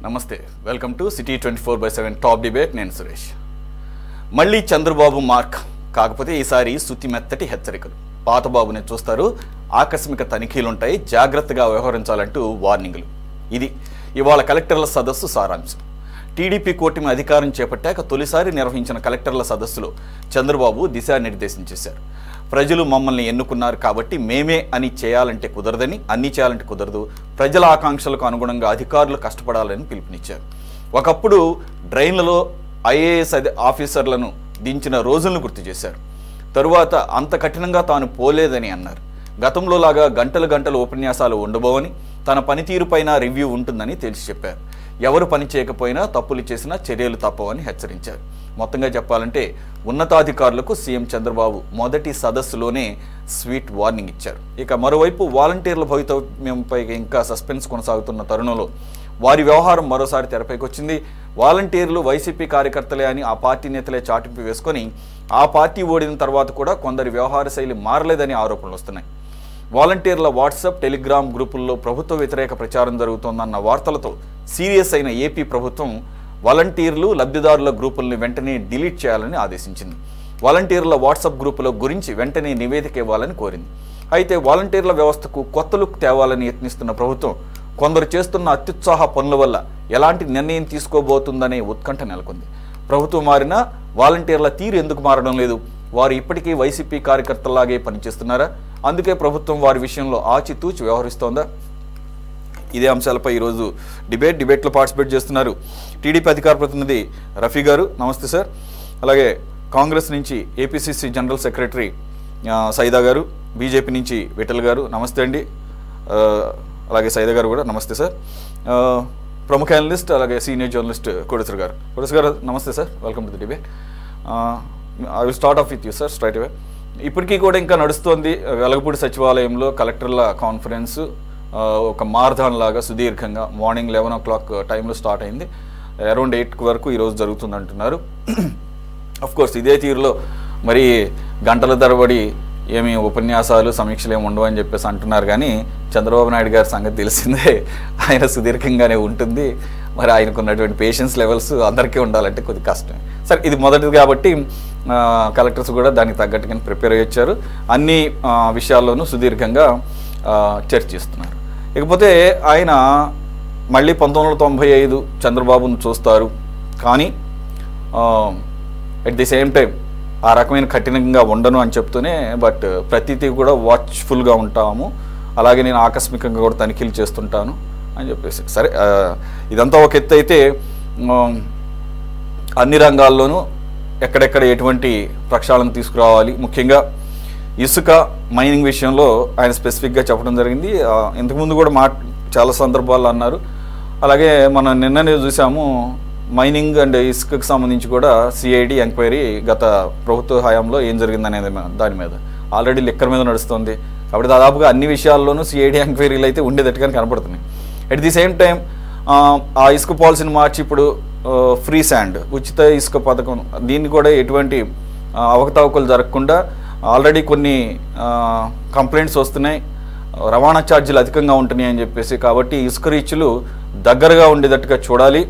నమస్తే, welcome to city 24/7 top debate. నేను సురేష్. మళ్ళీ చంద్రబాబు మార్క్, కాకపోతే ఈసారి సుతి మెత్తటి హెచ్చరికలు. పాతబాబుని చూస్తారు, ఆకస్మిక తనిఖీలుంటాయి, జాగ్రత్తగా వ్యవహరించాలంటూ వార్నింగ్లు. ఇది ఇవాళ కలెక్టర్ల సదస్సు సారాంశం. టీడీపీ కూటమి అధికారం చేపట్టాక తొలిసారి నిర్వహించిన కలెక్టర్ల సదస్సులో చంద్రబాబు దిశానిర్దేశం చేశారు. ప్రజలు మమ్మల్ని ఎన్నుకున్నారు కాబట్టి మేమే అని చేయాలంటే కుదరదని, అన్నీ చేయాలంటే కుదరదు, ప్రజల ఆకాంక్షలకు అనుగుణంగా అధికారులు కష్టపడాలని పిలుపునిచ్చారు. ఒకప్పుడు డ్రైన్లలో ఐఏఎస్ ఆఫీసర్లను దించిన రోజులను గుర్తు చేశారు. తరువాత అంత కఠినంగా తాను పోలేదని అన్నారు. గతంలో లాగా గంటలు గంటలు ఉపన్యాసాలు ఉండబోవని, తన పనితీరుపైన రివ్యూ ఉంటుందని తెలిసి చెప్పారు. ఎవరు పని చేయకపోయినా, తప్పులు చేసినా చర్యలు తప్పవని హెచ్చరించారు. మొత్తంగా చెప్పాలంటే ఉన్నతాధికారులకు సీఎం చంద్రబాబు మొదటి సదస్సులోనే స్వీట్ వార్నింగ్ ఇచ్చారు. ఇక మరోవైపు వాలంటీర్ల భవితవ్యంపై ఇంకా సస్పెన్స్ కొనసాగుతున్న తరుణంలో వారి వ్యవహారం మరోసారి తెరపైకి వచ్చింది. వాలంటీర్లు వైసీపీ కార్యకర్తలే అని ఆ పార్టీ నేతలే చాటింపు వేసుకొని ఆ పార్టీ ఓడిన తర్వాత కూడా కొందరి వ్యవహార శైలి మారలేదని ఆరోపణలు వస్తున్నాయి. వాలంటీర్ల వాట్సాప్, టెలిగ్రామ్ గ్రూపుల్లో ప్రభుత్వ వ్యతిరేక ప్రచారం జరుగుతోందన్న వార్తలతో సీరియస్ అయిన ఏపీ ప్రభుత్వం వాలంటీర్లు, లబ్ధిదారుల గ్రూపుల్ని వెంటనే డిలీట్ చేయాలని ఆదేశించింది. వాలంటీర్ల వాట్సాప్ గ్రూపుల గురించి వెంటనే నివేదిక ఇవ్వాలని కోరింది. అయితే వాలంటీర్ల వ్యవస్థకు కొత్త లుక్ తేవాలని యత్నిస్తున్న ప్రభుత్వం కొందరు చేస్తున్న అత్యుత్సాహ పనుల వల్ల ఎలాంటి నిర్ణయం తీసుకోబోతుందనే ఉత్కంఠ నెలకొంది. ప్రభుత్వం మారినా వాలంటీర్ల తీరు ఎందుకు మారడం లేదు? వారు ఇప్పటికీ వైసీపీ కార్యకర్తలాగే పనిచేస్తున్నారా? అందుకే ప్రభుత్వం వారి విషయంలో ఆచితూచి వ్యవహరిస్తోందా? ఇదే అంశాలపై ఈరోజు డిబేట్లో పార్టిసిపేట్ చేస్తున్నారు టీడీపీ అధికార ప్రతినిధి రఫీ గారు. నమస్తే సార్. అలాగే కాంగ్రెస్ నుంచి ఏపీసీసీ జనరల్ సెక్రటరీ సైదా గారు, బీజేపీ నుంచి విఠల్ గారు. నమస్తే అండి. అలాగే సైదా గారు కూడా నమస్తే సార్. ప్రముఖ అనలిస్ట్ అలాగే సీనియర్ జర్నలిస్ట్ కోడేశ్వర్ గారు నమస్తే sir. Welcome to the debate. I will start off with you sir straight away. ఇప్పటికీ కూడా ఇంకా నడుస్తోంది వెలగపూడి సచివాలయంలో కలెక్టర్ల కాన్ఫరెన్స్. ఒక మారథాన్ లాగా సుదీర్ఘంగా మార్నింగ్ 11 o'clock టైంలో స్టార్ట్ అయింది. అరౌండ్ 8 వరకు ఈరోజు జరుగుతుంది అంటున్నారు. కోర్స్ ఇదే తీరులో మరి గంటల తరబడి ఏమి ఉపన్యాసాలు, సమీక్షలు ఏమి ఉండవు అని చెప్పేసి అంటున్నారు. కానీ చంద్రబాబు నాయుడు గారి సంగతి తెలిసిందే, ఆయన సుదీర్ఘంగానే ఉంటుంది. మరి ఆయనకు ఉన్నటువంటి పేషెన్స్ లెవెల్స్ అందరికీ ఉండాలంటే కొద్ది కష్టమే. సరే, ఇది మొదటిది కాబట్టి కలెక్టర్స్ కూడా దానికి తగ్గట్టుగా ప్రిపేర్ అయ్యొచ్చారు. అన్ని విషయాల్లోనూ సుదీర్ఘంగా చర్చిస్తున్నారు. ఇకపోతే ఆయన మళ్ళీ 1995 చంద్రబాబును చూస్తారు, కానీ అట్ ది సేమ్ టైం ఆ రకమైన కఠినంగా ఉండను అని చెప్తూనే బట్ ప్రతిదీ కూడా వాచ్ఫుల్గా ఉంటాము, అలాగే నేను ఆకస్మికంగా కూడా తనిఖీలు చేస్తుంటాను అని చెప్పేసి. సరే, ఇదంతా ఒక ఎత్తు అయితే అన్ని రంగాల్లోనూ ఎక్కడెక్కడ ఎటువంటి ప్రక్షాళన తీసుకురావాలి, ముఖ్యంగా ఇసుక మైనింగ్ విషయంలో ఆయన స్పెసిఫిక్గా చెప్పడం జరిగింది. ఇంతకుముందు కూడా చాలా సందర్భాల్లో అన్నారు. అలాగే మనం నిన్ననే చూసాము మైనింగ్ అండ్ ఇసుకకు సంబంధించి కూడా సిఐడి ఎంక్వైరీ గత ప్రభుత్వ హయాంలో ఏం జరిగిందనేది దాని మీద ఆల్రెడీ లెక్కర్ మీద నడుస్తుంది. కాబట్టి దాదాపుగా అన్ని విషయాల్లోనూ సిఐడి ఎంక్వైరీలు అయితే ఉండేటట్టుగా కనపడుతున్నాయి. అట్ ది సేమ్ టైం ఆ ఇసుక పాలసీని మార్చి ఇప్పుడు ఫ్రీ శాండ్, ఉచిత ఇసుక పథకం, దీన్ని కూడా ఎటువంటి అవకతవకలు జరగకుండా ఆల్రెడీ కొన్ని కంప్లైంట్స్ వస్తున్నాయి, రవాణా ఛార్జీలు అధికంగా ఉంటున్నాయి అని చెప్పేసి. కాబట్టి ఇసుక రీచ్లు దగ్గరగా ఉండేటట్టుగా చూడాలి,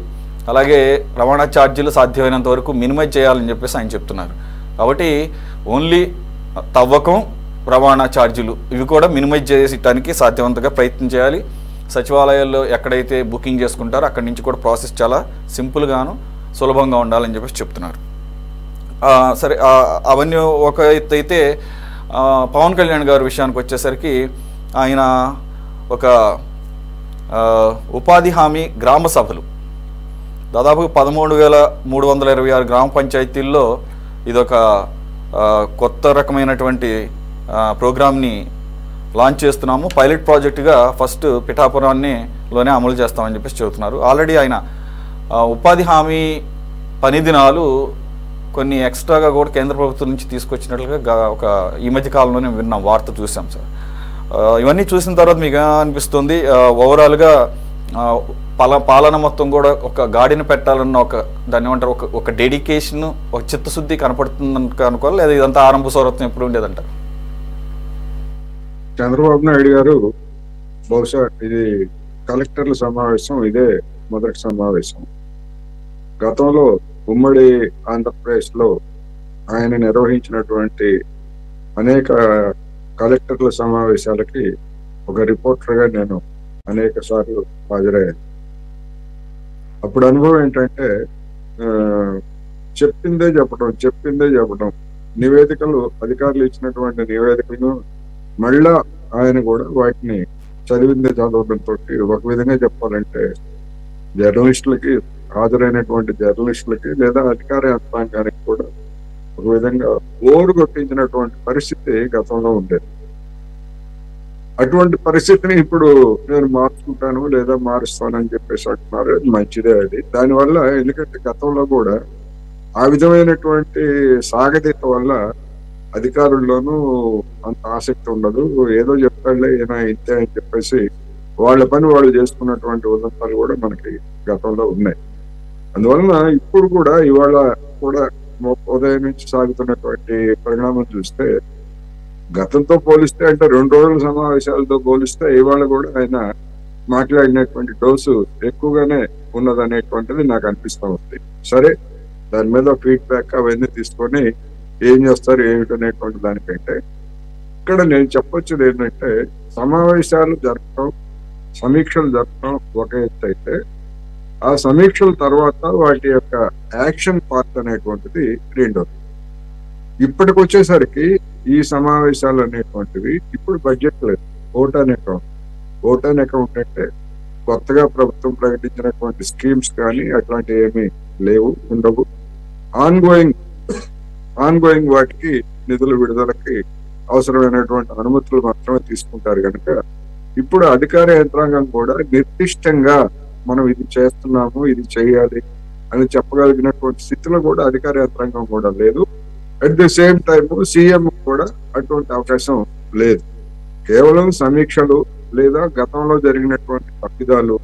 అలాగే రవాణా ఛార్జీలు సాధ్యమైనంత వరకు మినిమైజ్ చేయాలని చెప్పేసి ఆయన చెప్తున్నారు. కాబట్టి ఓన్లీ తవ్వకం, రవాణా ఛార్జీలు ఇవి కూడా మినిమైజ్ చేసేటానికి సాధ్యవంతంగా ప్రయత్నం చేయాలి. సచివాలయాల్లో ఎక్కడైతే బుకింగ్ చేసుకుంటారో అక్కడి నుంచి కూడా ప్రాసెస్ చాలా సింపుల్గాను సులభంగా ఉండాలని చెప్పేసి చెప్తున్నారు. సరే, అవన్నీ ఒక ఎత్తు అయితే పవన్ కళ్యాణ్ గారి విషయానికి వచ్చేసరికి ఆయన ఒక ఉపాధి హామీ గ్రామ సభలు దాదాపు 13,326 గ్రామ పంచాయతీల్లో ఇదొక కొత్త రకమైనటువంటి ప్రోగ్రామ్ని లాంచ్ చేస్తున్నాము, పైలట్ ప్రాజెక్టుగా ఫస్ట్ పిఠాపురాన్నిలోనే అమలు చేస్తామని చెప్పేసి చెబుతున్నారు. ఆల్రెడీ ఆయన ఉపాధి హామీ పని దినాలు కొన్ని ఎక్స్ట్రాగా కూడా కేంద్ర ప్రభుత్వం నుంచి తీసుకొచ్చినట్లుగా ఒక ఈ మధ్య కాలంలోనే విన్న వార్త చూసాం సార్. ఇవన్నీ చూసిన తర్వాత మీకు అనిపిస్తుంది ఓవరాల్గా పాలన మొత్తం కూడా ఒక గాడిని పెట్టాలన్న దాన్ని ఏమంటారు, ఒక డెడికేషన్, ఒక చిత్తశుద్ధి కనపడుతుంది అనుకోవాలి, లేదా ఇదంతా ఆరంభ సౌరత్వం ఎప్పుడు ఉండేదంటారు? చంద్రబాబు నాయుడు గారు బహుశా ఇది కలెక్టర్ల సమావేశం ఇదే మొదటి సమావేశం. గతంలో ఉమ్మడి ఆంధ్రప్రదేశ్ లో ఆయన నిర్వహించినటువంటి అనేక కలెక్టర్ల సమావేశాలకి ఒక రిపోర్టర్ గా నేను అనేక సార్లు హాజరయ్యాను. అప్పుడు అనుభవం ఏంటంటే చెప్పిందే చెప్పడం, నివేదికలు అధికారులు ఇచ్చినటువంటి నివేదికలను మళ్ళా ఆయన కూడా వాటిని చదివిందే చదవడంతో ఒక విధంగా చెప్పాలంటే జర్నలిస్టులకి, హాజరైనటువంటి జర్నలిస్టులకి లేదా అధికార యంత్రాంగానికి కూడా ఒక విధంగా ఓరు కొట్టించినటువంటి పరిస్థితి గతంలో ఉండేది. అటువంటి పరిస్థితిని ఇప్పుడు నేను మార్చుకుంటాను లేదా మారుస్తానని చెప్పేసి అంటున్నారు. అది మంచిదే. అది దానివల్ల, ఎందుకంటే గతంలో కూడా ఆ విధమైనటువంటి సాగతీత వల్ల అధికారుల్లోనూ అంత ఆసక్తి ఉండదు. ఏదో చెప్తాడులే ఈయన ఇంతే అని చెప్పేసి వాళ్ళ పని వాళ్ళు చేసుకున్నటువంటి ఉదంతాలు కూడా మనకి గతంలో ఉన్నాయి. అందువలన ఇప్పుడు కూడా ఇవాళ కూడా ఉదయం నుంచి సాగుతున్నటువంటి పరిణామం చూస్తే గతంతో పోలిస్తే, అంటే 2 రోజుల సమావేశాలతో పోలిస్తే ఇవాళ కూడా ఆయన మాట్లాడినటువంటి డోసు ఎక్కువగానే ఉన్నదనేటువంటిది నాకు అనిపిస్తూ ఉంది. సరే, దాని మీద ఫీడ్బ్యాక్ అవన్నీ తీసుకొని ఏం చేస్తారు ఏమిటనేటువంటి దానికంటే ఇక్కడ నేను చెప్పొచ్చేది ఏంటంటే, సమావేశాలు జరపడం, సమీక్షలు జరపడం ఒక ఎత్తు అయితే, ఆ సమీక్షల తర్వాత వాటి యొక్క యాక్షన్ పార్ట్ అనేటువంటిది రెండోది. ఇప్పటికి వచ్చేసరికి ఈ సమావేశాలు అనేటువంటివి ఇప్పుడు బడ్జెట్ లేదు, ఓటాన్ అకౌంట్ అంటే కొత్తగా ప్రభుత్వం ప్రకటించినటువంటి స్కీమ్స్ కానీ అట్లాంటివి ఏమీ లేవు, ఉండవు. ఆన్గోయింగ్ వాటికి నిధుల విడుదలకి అవసరమైనటువంటి అనుమతులు మాత్రమే తీసుకుంటారు కనుక ఇప్పుడు అధికార యంత్రాంగం కూడా నిర్దిష్టంగా మనం ఇది చేస్తున్నాము, ఇది చేయాలి అని చెప్పగలిగినటువంటి స్థితిలో కూడా అధికార యంత్రాంగం కూడా లేదు. At the same time CM కూడా అటువంటి అవకాశం లేదు. కేవలం సమీక్షలు లేదా గతంలో జరిగినటువంటి తప్పిదాలు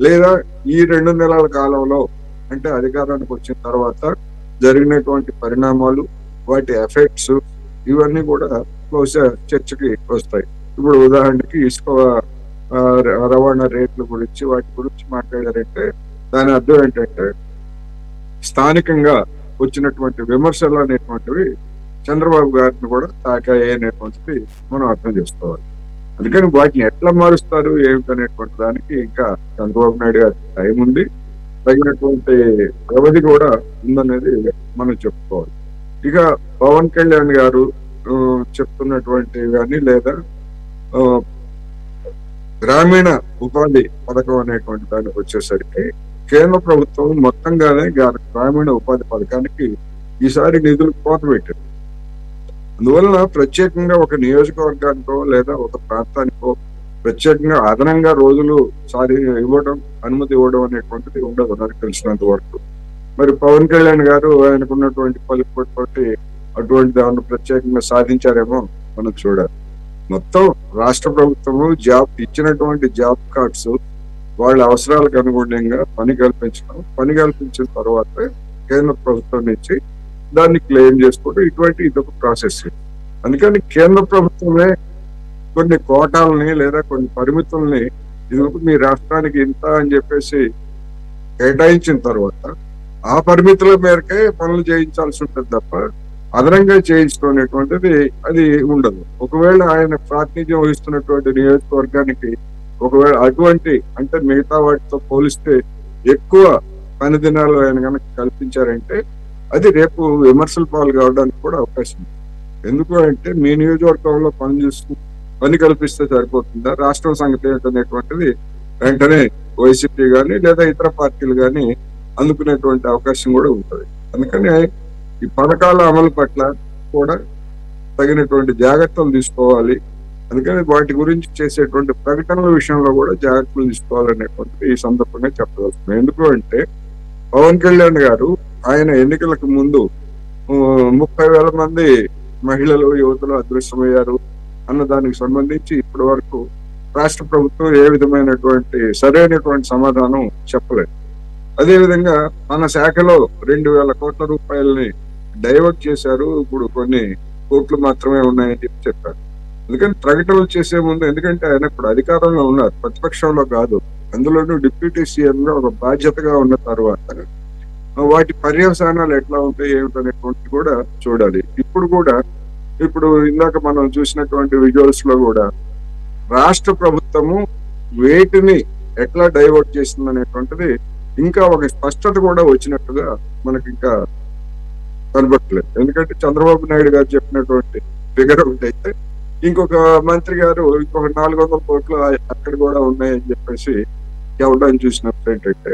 లేదా ఈ 2 నెలల కాలంలో అంటే అధికారానికి వచ్చిన తర్వాత జరిగినటువంటి పరిణామాలు, వాటి ఎఫెక్ట్స్, ఇవన్నీ కూడా బహుశా చర్చకి వస్తాయి. ఇప్పుడు ఉదాహరణకి ఇసుక రవాణా రేట్ల గురించి వాటి గురించి మాట్లాడారంటే దాని అర్థం ఏంటంటే స్థానికంగా వచ్చినటువంటి విమర్శలు అనేటువంటివి చంద్రబాబు గారిని కూడా తాకాయి అనేటువంటిది మనం అర్థం చేసుకోవాలి. అందుకని వాటిని ఎట్లా మారుస్తారు ఏమిటనేటువంటి దానికి ఇంకా చంద్రబాబు నాయుడు గారి టైం ఉంది, తగినటువంటి వ్యవధి కూడా ఉందనేది మనం చెప్పుకోవాలి. ఇక పవన్ కళ్యాణ్ గారు చెప్తున్నటువంటి కానీ లేదా గ్రామీణ ఉపాధి పథకం అనేటువంటి దానికి వచ్చేసరికి కేంద్ర ప్రభుత్వం మొత్తంగానే గ్రామీణ ఉపాధి పథకానికి ఈసారి నిధులు కోత పెట్టారు. అందువలన ప్రత్యేకంగా ఒక నియోజకవర్గానికో లేదా ఒక ప్రాంతానికో ప్రత్యేకంగా అదనంగా రోజులు అనుమతి ఇవ్వడం అనేటువంటిది ఉండదు నాకు తెలిసినంత వరకు. మరి పవన్ కళ్యాణ్ గారు ఆయనకున్నటువంటి పలుకుబడి అటువంటి దాన్ని ప్రత్యేకంగా సాధించారేమో మనం చూడాలి. మొత్తం రాష్ట్ర ప్రభుత్వము ఇచ్చినటువంటి జాబ్ కార్డ్స్ వాళ్ళ అవసరాలకు అనుగుణంగా పని కల్పించిన తర్వాత కేంద్ర ప్రభుత్వం నుంచి దాన్ని క్లెయిమ్ చేసుకోవడం, ఇదొక ప్రాసెస్. అందుకని కేంద్ర ప్రభుత్వమే కొన్ని కోటాలని లేదా కొన్ని పరిమితుల్ని ఇదిగో మీ రాష్ట్రానికి ఇంత అని చెప్పేసి కేటాయించిన తర్వాత ఆ పరిమితుల మేరకే పనులు చేయించాల్సి ఉంటుంది తప్ప అదనంగా చేయించుకునేటువంటిది అది ఉండదు. ఒకవేళ ఆయన ప్రాతినిధ్యం వహిస్తున్నటువంటి నియోజకవర్గానికి ఒకవేళ అటువంటి అంటే మిగతా వాటితో పోలిస్తే ఎక్కువ పని దినాలు ఆయన కనుక కల్పించారంటే అది రేపు విమర్శల పాలు కావడానికి కూడా అవకాశం ఉంది. ఎందుకు అంటే మీ నియోజకవర్గంలో పని కల్పిస్తే సరిపోతుందా, రాష్ట్రం సంగతి ఏంటనేటువంటిది వెంటనే వైసీపీ కానీ లేదా ఇతర పార్టీలు కానీ అందుకునేటువంటి అవకాశం కూడా ఉంటుంది. అందుకని ఈ పథకాల అమలు పట్ల కూడా తగినటువంటి జాగ్రత్తలు తీసుకోవాలి. అందుకని వాటి గురించి చేసేటువంటి ప్రకటనల విషయంలో కూడా జాగ్రత్తలు తీసుకోవాలనేటువంటిది ఈ సందర్భంగా చెప్పగలుగుతున్నాం. ఎందుకు అంటే పవన్ కళ్యాణ్ గారు ఆయన ఎన్నికలకు ముందు 30,000 మంది మహిళలు, యువతులు అదృశ్యమయ్యారు అన్న దానికి సంబంధించి ఇప్పటి వరకు రాష్ట్ర ప్రభుత్వం ఏ విధమైనటువంటి సరైనటువంటి సమాధానం చెప్పలేదు. అదేవిధంగా మన శాఖలో 2,000 కోట్ల రూపాయలని డైవర్ట్ చేశారు, ఇప్పుడు కొన్ని కోట్లు మాత్రమే ఉన్నాయని చెప్పారు. అందుకని ప్రకటనలు చేసే ముందు, ఎందుకంటే ఆయన ఇప్పుడు అధికారంలో ఉన్నారు, ప్రతిపక్షంలో కాదు, అందులోనూ డిప్యూటీ సీఎం గా ఒక బాధ్యతగా ఉన్న తర్వాత వాటి పర్యవసానాలు ఎట్లా ఉంటాయి ఏమిటనేటువంటి కూడా చూడాలి. ఇప్పుడు ఇందాక మనం చూసినటువంటి విజువల్స్ లో కూడా రాష్ట్ర ప్రభుత్వము వేటిని ఎట్లా డైవర్ట్ చేస్తుంది అనేటువంటిది ఇంకా ఒక స్పష్టత కూడా వచ్చినట్టుగా మనకి ఇంకా కనబట్టలేదు. ఎందుకంటే చంద్రబాబు నాయుడు గారు చెప్పినటువంటి ఫిగర్ ఒకటి అయితే, ఇంకొక మంత్రి గారు ఇంకొక 400 కోట్లు అక్కడ కూడా ఉన్నాయని చెప్పేసి ఎవరిని చూసినప్పుడు ఏంటంటే,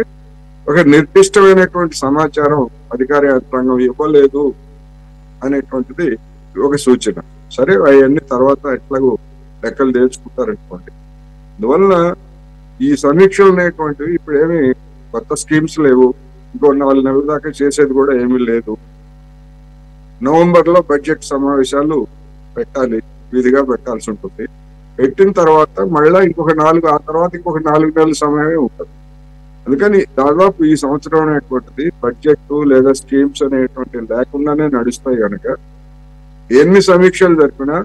ఒక నిర్దిష్టమైనటువంటి సమాచారం అధికార యంత్రాంగం ఇవ్వలేదు అనేటువంటిది ఒక సూచన. సరే, అవన్నీ తర్వాత ఎట్లాగో లెక్కలు తేల్చుకుంటారనుకోండి. అందువల్ల ఈ సమీక్షలు అనేటువంటివి ఇప్పుడు ఏమి కొత్త స్కీమ్స్ లేవు, ఇంకో 4 నెలల దాకా చేసేది కూడా ఏమీ లేదు. నవంబర్ లో బడ్జెట్ సమావేశాలు పెట్టాలి, విధిగా పెట్టాల్సి ఉంటుంది. పెట్టిన తర్వాత మళ్ళా ఇంకొక 4, ఆ తర్వాత ఇంకొక 4 నెలల సమయమే ఉంటుంది. అందుకని దాదాపు ఈ సంవత్సరం అనేటువంటిది బడ్జెట్ లేదా స్కీమ్స్ అనేటువంటి లేకుండానే నడుస్తాయి కనుక ఎన్ని సమీక్షలు జరిపినా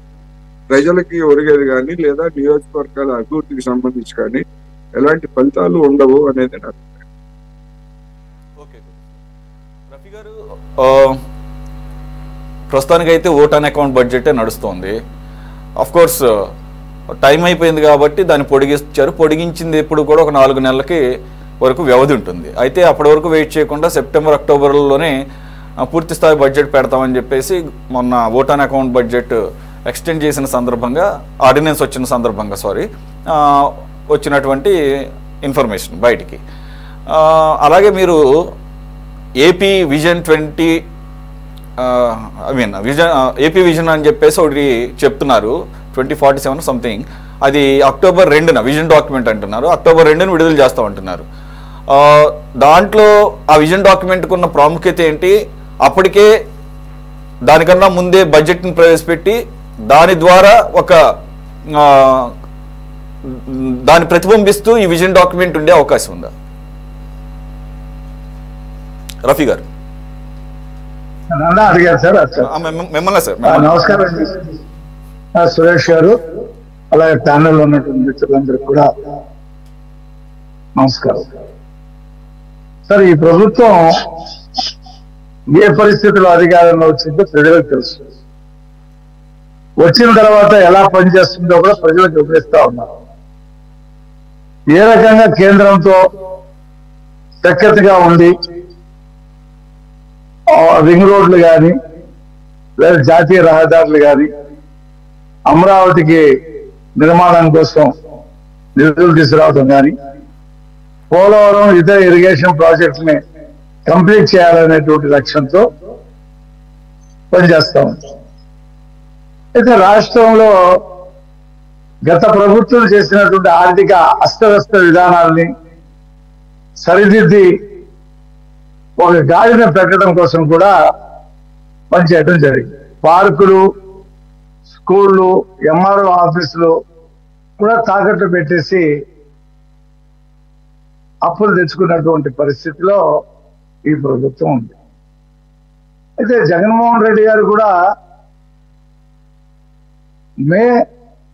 ప్రజలకి ఒరిగేది కానీ లేదా నియోజకవర్గాల అభివృద్ధికి సంబంధించి కానీ ఎలాంటి ఫలితాలు ఉండవు అనేది నాకు. రఫీ గారు, ప్రస్తుతానికైతే ఓట్ ఆన్ అకౌంట్ బడ్జెటే నడుస్తోంది. అఫ్ కోర్స్ టైం అయిపోయింది కాబట్టి దాన్ని పొడిగించారు. పొడిగించింది ఎప్పుడు కూడా ఒక 4 నెలలకి వరకు వ్యవధి ఉంటుంది. అయితే అప్పటి వరకు వెయిట్ చేయకుండా సెప్టెంబర్ అక్టోబర్లోనే పూర్తి స్థాయి బడ్జెట్ పెడతామని చెప్పేసి మొన్న vote on account budget extend చేసిన సందర్భంగా, ఆర్డినెన్స్ వచ్చిన సందర్భంగా వచ్చినటువంటి ఇన్ఫర్మేషన్ బయటికి. అలాగే మీరు ఏపీ విజన్ ఏపీ విజన్ అని చెప్పేసి ఒకటి చెప్తున్నారు, 2047 సంథింగ్. అది అక్టోబర్ 2న విజన్ డాక్యుమెంట్ అంటున్నారు, అక్టోబర్ 2న విడుదల చేస్తామంటున్నారు. దాంట్లో ఆ విజన్ డాక్యుమెంట్కి ఉన్న ప్రాముఖ్యత ఏంటి? అప్పటికే దానికన్నా ముందే బడ్జెట్ని ప్రవేశపెట్టి దాని ద్వారా దాన్ని ప్రతిబింబిస్తూ ఈ విజన్ డాక్యుమెంట్ ఉండే అవకాశం ఉందా? రఫీ గారు అడిగారు సార్. మిమ్మల్ని సార్. నమస్కారం సురేష్ గారు, అలాగే ప్యానెల్ ఉన్నటువంటి మిత్రులందరికీ కూడా నమస్కారం. సార్, ఈ ప్రభుత్వం ఏ పరిస్థితుల్లో అధికారంలో వచ్చిందో ప్రజలకు తెలుసు. వచ్చిన తర్వాత ఎలా పనిచేస్తుందో కూడా ప్రజలకు వివరిస్తా ఉన్నారు. ఏ రకంగా కేంద్రంతో సఖ్యతగా ఉండి రింగ్ రోడ్లు కానీ లేదా జాతీయ రహదారులు కానీ అమరావతికి నిర్మాణం కోసం నిధులు తీసుకురావడం కానీ పోలవరం ఇతర ఇరిగేషన్ ప్రాజెక్టుని కంప్లీట్ చేయాలనేటువంటి లక్ష్యంతో పనిచేస్తాం. అయితే రాష్ట్రంలో గత ప్రభుత్వం చేసినటువంటి ఆర్థిక అస్తవ్యస్త విధానాల్ని సరిదిద్ది ఒక గాడిన పెట్టడం కోసం కూడా పనిచేయడం జరిగింది. పార్కులు, స్కూళ్ళు, ఎంఆర్ఓ ఆఫీసులు కూడా తాకట్టు పెట్టేసి అప్పులు తెచ్చుకున్నటువంటి పరిస్థితిలో ఈ ప్రభుత్వం ఉంది. అయితే జగన్మోహన్ రెడ్డి గారు కూడా మే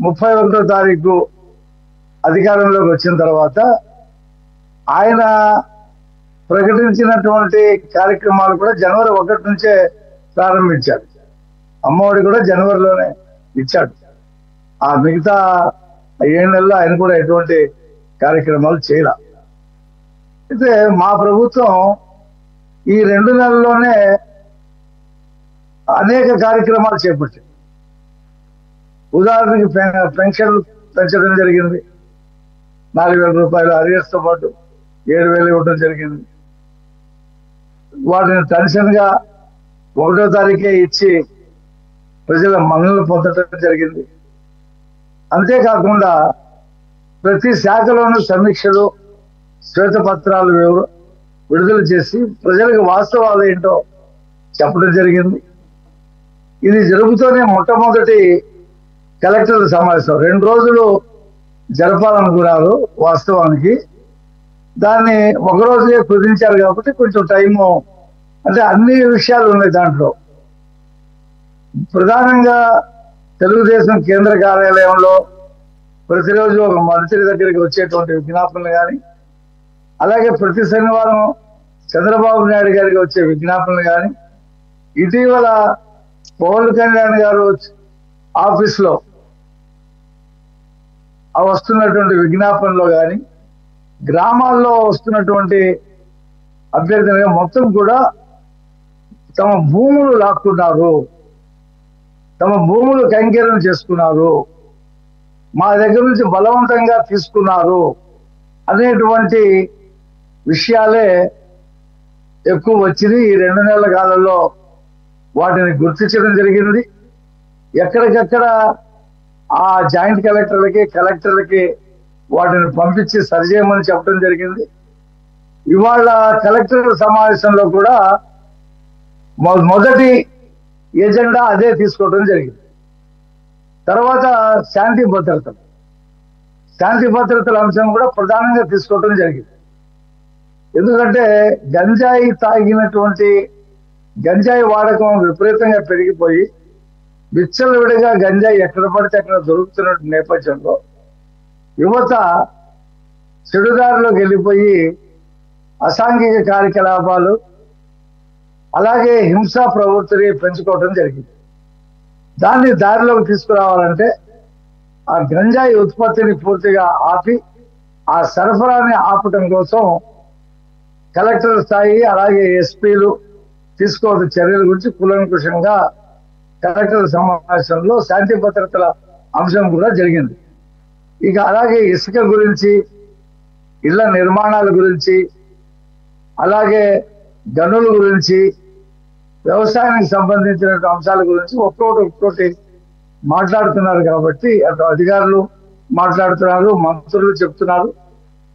31వ తారీఖు అధికారంలోకి వచ్చిన తర్వాత ఆయన ప్రకటించినటువంటి కార్యక్రమాలు కూడా జనవరి 1 నుంచే ప్రారంభించాడు. అమ్మఒడి కూడా జనవరిలోనే ఇచ్చాడు. ఆ మిగతా 7 నెలల్లో ఆయన కూడా ఎటువంటి కార్యక్రమాలు చేయాల. అయితే మా ప్రభుత్వం ఈ 2 నెలల్లోనే అనేక కార్యక్రమాలు చేపట్టింది. ఉదాహరణకి పెన్షన్లు పెంచడం జరిగింది, 4,000 రూపాయలు అరియర్స్తో పాటు 7,000 ఇవ్వడం జరిగింది. వాటిని టెన్షన్గా 1వ తారీఖే ఇచ్చి ప్రజల మన్ననలు పొందడం జరిగింది. అంతేకాకుండా ప్రతి శాఖలోనూ సమీక్షలు, శ్వేతపత్రాలు విడుదల చేసి ప్రజలకు వాస్తవాలు ఏంటో చెప్పడం జరిగింది. ఇది జరుగుతూనే మొట్టమొదటి కలెక్టర్ల సమావేశం 2 రోజులు జరపాలనుకున్నారు. వాస్తవానికి దాన్ని 1 రోజుకే కుదించారు కాబట్టి కొంచెం టైము, అంటే అన్ని విషయాలు ఉన్నాయి దాంట్లో. ప్రధానంగా తెలుగుదేశం కేంద్ర కార్యాలయంలో ప్రతిరోజు ఒక మంత్రి దగ్గరికి వచ్చేటువంటి విజ్ఞాపనలు కానీ అలాగే ప్రతి శనివారం చంద్రబాబు నాయుడు గారికి వచ్చే విజ్ఞాపనలు కానీ, ఇటీవల పవన్ కళ్యాణ్ గారు ఆఫీస్లో వస్తున్నటువంటి విజ్ఞాపనలో కానీ, గ్రామాల్లో వస్తున్నటువంటి అభ్యర్థులు మొత్తం కూడా తమ భూములు లాక్కున్నారు, తమ భూములు కైంకర్యం చేసుకున్నారు, మా దగ్గర నుంచి బలవంతంగా తీసుకున్నారు అనేటువంటి విషయాలే ఎక్కువ వచ్చినాయి. ఈ 2 నెలల కాలంలో వాటిని గుర్తించడం జరిగింది. ఎక్కడికక్కడ ఆ జాయింట్ కలెక్టర్లకి వాటిని పంపించి సరిచేయమని చెప్పడం జరిగింది. ఇవాళ కలెక్టర్ సమావేశంలో కూడా మొదటి ఎజెండా అదే తీసుకోవడం జరిగింది. తర్వాత శాంతి భద్రతల అంశం కూడా ప్రధానంగా తీసుకోవడం జరిగింది. ఎందుకంటే గంజాయి వాడకం విపరీతంగా పెరిగిపోయి విచ్చలవిడిగా గంజాయి ఎక్కడ పడితే అక్కడ దొరుకుతున్న నేపథ్యంలో యువత చెడుదారిలోకి వెళ్ళిపోయి అసాంఘిక కార్యకలాపాలు అలాగే హింసా ప్రవృత్తిని పెంచుకోవడం జరిగింది. దాన్ని దారిలోకి తీసుకురావాలంటే ఆ గంజాయి ఉత్పత్తిని పూర్తిగా ఆపి ఆ సరఫరాని ఆపటం కోసం కలెక్టర్ స్థాయి అలాగే ఎస్పీలు తీసుకోవాల్సిన చర్యల గురించి కూలంకుషంగా కలెక్టర్ సమావేశంలో శాంతి భద్రతల అంశం కూడా జరిగింది. ఇక అలాగే ఇసుక గురించి, ఇళ్ల నిర్మాణాల గురించి, అలాగే గనుల గురించి, వ్యవసాయానికి సంబంధించిన అంశాల గురించి ఒక్కొక్కటి మాట్లాడుతున్నారు. కాబట్టి అటు అధికారులు మాట్లాడుతున్నారు, మంత్రులు చెప్తున్నారు.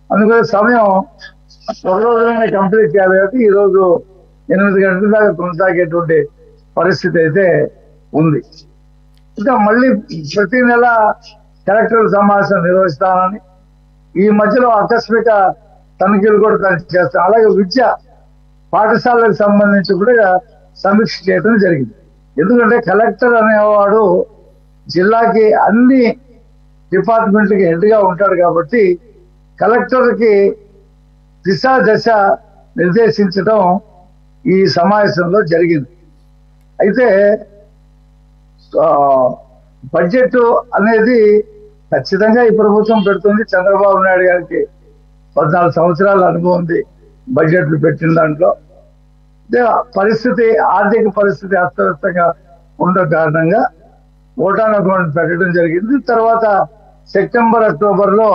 అందుకని సమయం ఒక రోజులోనే కంప్లీట్ చేయాలి కాబట్టి ఈరోజు 8 గంటల దాకా కొనసాగేటువంటి పరిస్థితి అయితే ఉంది. ఇంకా మళ్ళీ ప్రతి నెల కలెక్టర్ సమావేశం నిర్వహిస్తానని, ఈ మధ్యలో ఆకస్మిక తనిఖీలు కూడా చేస్తాను. అలాగే పాఠశాలకు సంబంధించి కూడా సమీక్ష చేయడం జరిగింది. ఎందుకంటే కలెక్టర్ అనేవాడు జిల్లాకి అన్ని డిపార్ట్మెంట్లకి హెడ్గా ఉంటాడు కాబట్టి కలెక్టర్కి దశ నిర్దేశించడం ఈ సమావేశంలో జరిగింది. అయితే బడ్జెట్ అనేది ఖచ్చితంగా ఈ ప్రభుత్వం పెడుతుంది. చంద్రబాబు నాయుడు గారికి 14 సంవత్సరాల అనుభవం ఉంది బడ్జెట్లు పెట్టిన దాంట్లో. ఆర్థిక పరిస్థితి అస్తవ్యస్తంగా ఉండడం కారణంగా ఓటాన్ అకౌంట్ పెట్టడం జరిగింది. తర్వాత సెప్టెంబర్ అక్టోబర్లో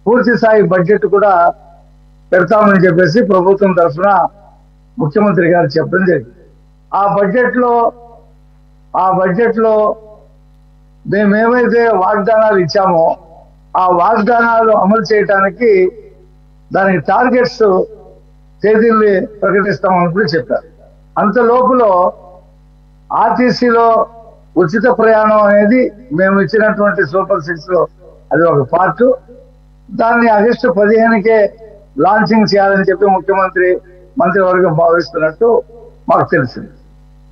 పూర్తి స్థాయి బడ్జెట్ కూడా పెడతామని చెప్పేసి ప్రభుత్వం తరఫున ముఖ్యమంత్రి గారు చెప్పడం జరిగింది. ఆ బడ్జెట్లో మేమేమైతే వాగ్దానాలు ఇచ్చామో ఆ వాగ్దానాలు అమలు చేయడానికి దానికి టార్గెట్స్ తేదీల్ని ప్రకటిస్తామని కూడా చెప్పారు. అంత లోపల ఆర్టీసీలో ఉచిత ప్రయాణం అనేది మేము ఇచ్చినటువంటి సూపర్ 6 అది ఒక పార్ట్. దాన్ని ఆగస్టు 15కే లాంచింగ్ చేయాలని చెప్పి మంత్రివర్గం భావిస్తున్నట్టు మాకు తెలిసింది.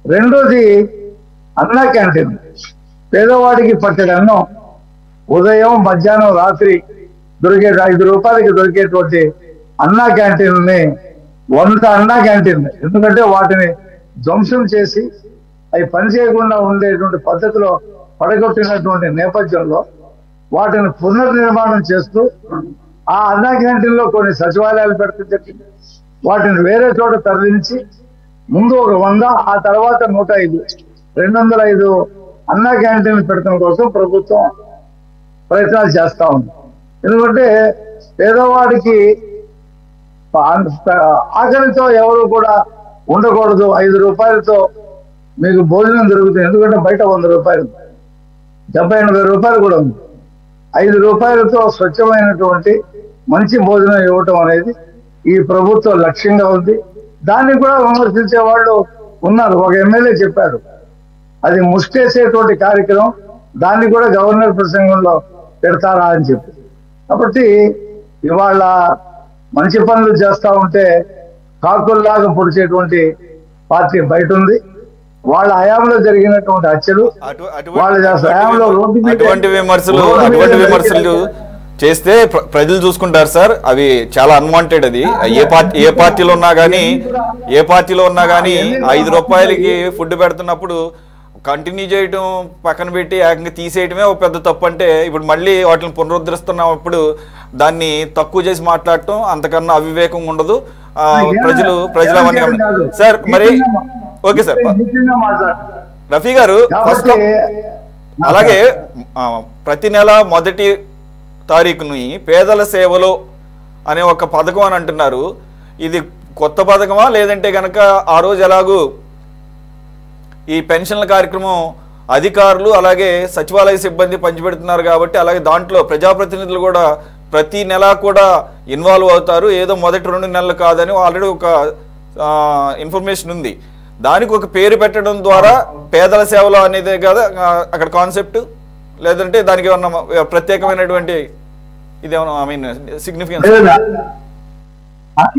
రెండోది అన్నా క్యాంటీన్, పేదవాడికి పట్టెడు అన్నం ఉదయం మధ్యాహ్నం రాత్రి దొరికే 5 రూపాయలకి దొరికేటువంటి అన్నా క్యాంటీన్ని 100 అన్నా క్యాంటీన్, ఎందుకంటే వాటిని ధ్వంసం చేసి అవి పనిచేయకుండా ఉండేటువంటి పద్ధతిలో పడగొట్టినటువంటి నేపథ్యంలో వాటిని పునర్నిర్మాణం చేస్తూ ఆ అన్నా క్యాంటీన్లో కొన్ని సచివాలయాలు పెడతాం చెప్పింది. వాటిని వేరే చోట తరలించి ముందు ఒక 100, ఆ తర్వాత 105, 205 అన్నా క్యాంటీన్లు పెట్టడం కోసం ప్రభుత్వం ప్రయత్నాలు చేస్తా ఉంది. ఎందుకంటే పేదవాడికి ఆకలితో ఎవరు కూడా ఉండకూడదు. 5 రూపాయలతో మీకు భోజనం దొరుకుతుంది. ఎందుకంటే బయట 100 రూపాయలు, 70-80 రూపాయలు కూడా ఉంది. 5 రూపాయలతో స్వచ్ఛమైనటువంటి మంచి భోజనం ఇవ్వటం అనేది ఈ ప్రభుత్వ లక్ష్యంగా ఉంది. దాన్ని కూడా విమర్శించే వాళ్ళు ఉన్నారు. ఒక ఎమ్మెల్యే చెప్పాడు అది ముష్టేసేటువంటి కార్యక్రమం, దాన్ని కూడా గవర్నర్ ప్రసంగంలో పెడతారా అని చెప్పి. కాబట్టి ఇవాళ మంచి పనులు చేస్తా ఉంటే కాకుల్లాగా పొడిచేటువంటి పార్టీ బయట ఉంది. వాళ్ళ హయాంలో జరిగినటువంటి హత్యలు, వాళ్ళ హయాంలో అటువంటి విమర్శలు చేస్తే ప్రజలు చూసుకుంటారు సార్. అవి చాలా అన్వాంటెడ్. అది ఏ పార్టీలో ఉన్నా కానీ 5 రూపాయలకి ఫుడ్ పెడుతున్నప్పుడు కంటిన్యూ చేయడం పక్కన పెట్టి ఏకంగా తీసేయడమే ఒక పెద్ద తప్పు. అంటే ఇప్పుడు మళ్ళీ వాటిని పునరుద్ధరిస్తున్నప్పుడు దాన్ని తక్కువ చేసి మాట్లాడటం అంతకన్నా అవివేకం ఉండదు. ప్రజలు అవన్నీ సార్. మరి ఓకే సార్ రఫీ గారు, ఫస్ట్ అలాగే ప్రతి నెల మొదటి తారీఖుని పేదల సేవలో అనే ఒక పథకం అని అంటున్నారు. ఇది కొత్త పథకమా, లేదంటే కనుక ఆ రోజు ఎలాగూ ఈ పెన్షన్ల కార్యక్రమం అధికారులు అలాగే సచివాలయ సిబ్బంది పంచిపెడుతున్నారు కాబట్టి అలాగే దాంట్లో ప్రజాప్రతినిధులు కూడా ప్రతి నెల కూడా ఇన్వాల్వ్ అవుతారు, ఏదో మొదటి 2 నెలలు కాదని ఆల్రెడీ ఒక ఇన్ఫర్మేషన్ ఉంది. దానికి ఒక పేరు పెట్టడం ద్వారా పేదల సేవలు అనేదే కదా అక్కడ కాన్సెప్ట్, లేదంటే దానికి ఏమన్నా ప్రత్యేకమైనటువంటి ఇదేమన్నా ఐ మీన్ సిగ్నిఫికెన్స్?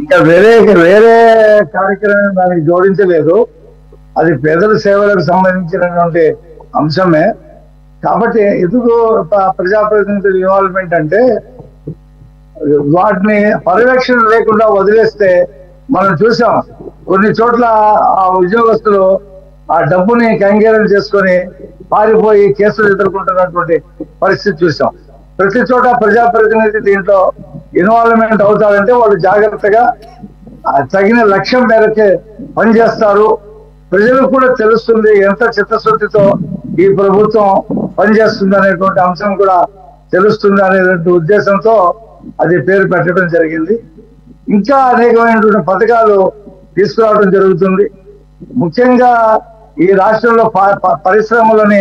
ఇంకా వేరే కార్యక్రమం దానికి జోడించలేదు. అది పేదల సేవలకు సంబంధించినటువంటి అంశమే. కాబట్టి ఎందుకు ప్రజాప్రతినిధుల ఇన్వాల్వ్మెంట్ అంటే వాటిని పర్యవేక్షణ లేకుండా వదిలేస్తే మనం చూసాం కొన్ని చోట్ల ఆ ఉద్యోగస్తులు ఆ డబ్బుని కంగేరం చేసుకొని పారిపోయి కేసులు ఎదుర్కొంటున్నటువంటి పరిస్థితి చూసాం. ప్రతి చోట ప్రజాప్రతినిధి దీంట్లో ఇన్వాల్వ్మెంట్ అవుతారంటే వాళ్ళు జాగ్రత్తగా తగిన లక్ష్యం మేరకే పనిచేస్తారు. ప్రజలకు కూడా తెలుస్తుంది ఎంత చిత్తశుద్ధితో ఈ ప్రభుత్వం పనిచేస్తుంది అనేటువంటి అంశం కూడా తెలుస్తుంది అనేటువంటి ఉద్దేశంతో అది పేరు పెట్టడం జరిగింది. ఇంకా అనేకమైనటువంటి పథకాలు తీసుకురావడం జరుగుతుంది. ముఖ్యంగా ఈ రాష్ట్రంలో పరిశ్రమలని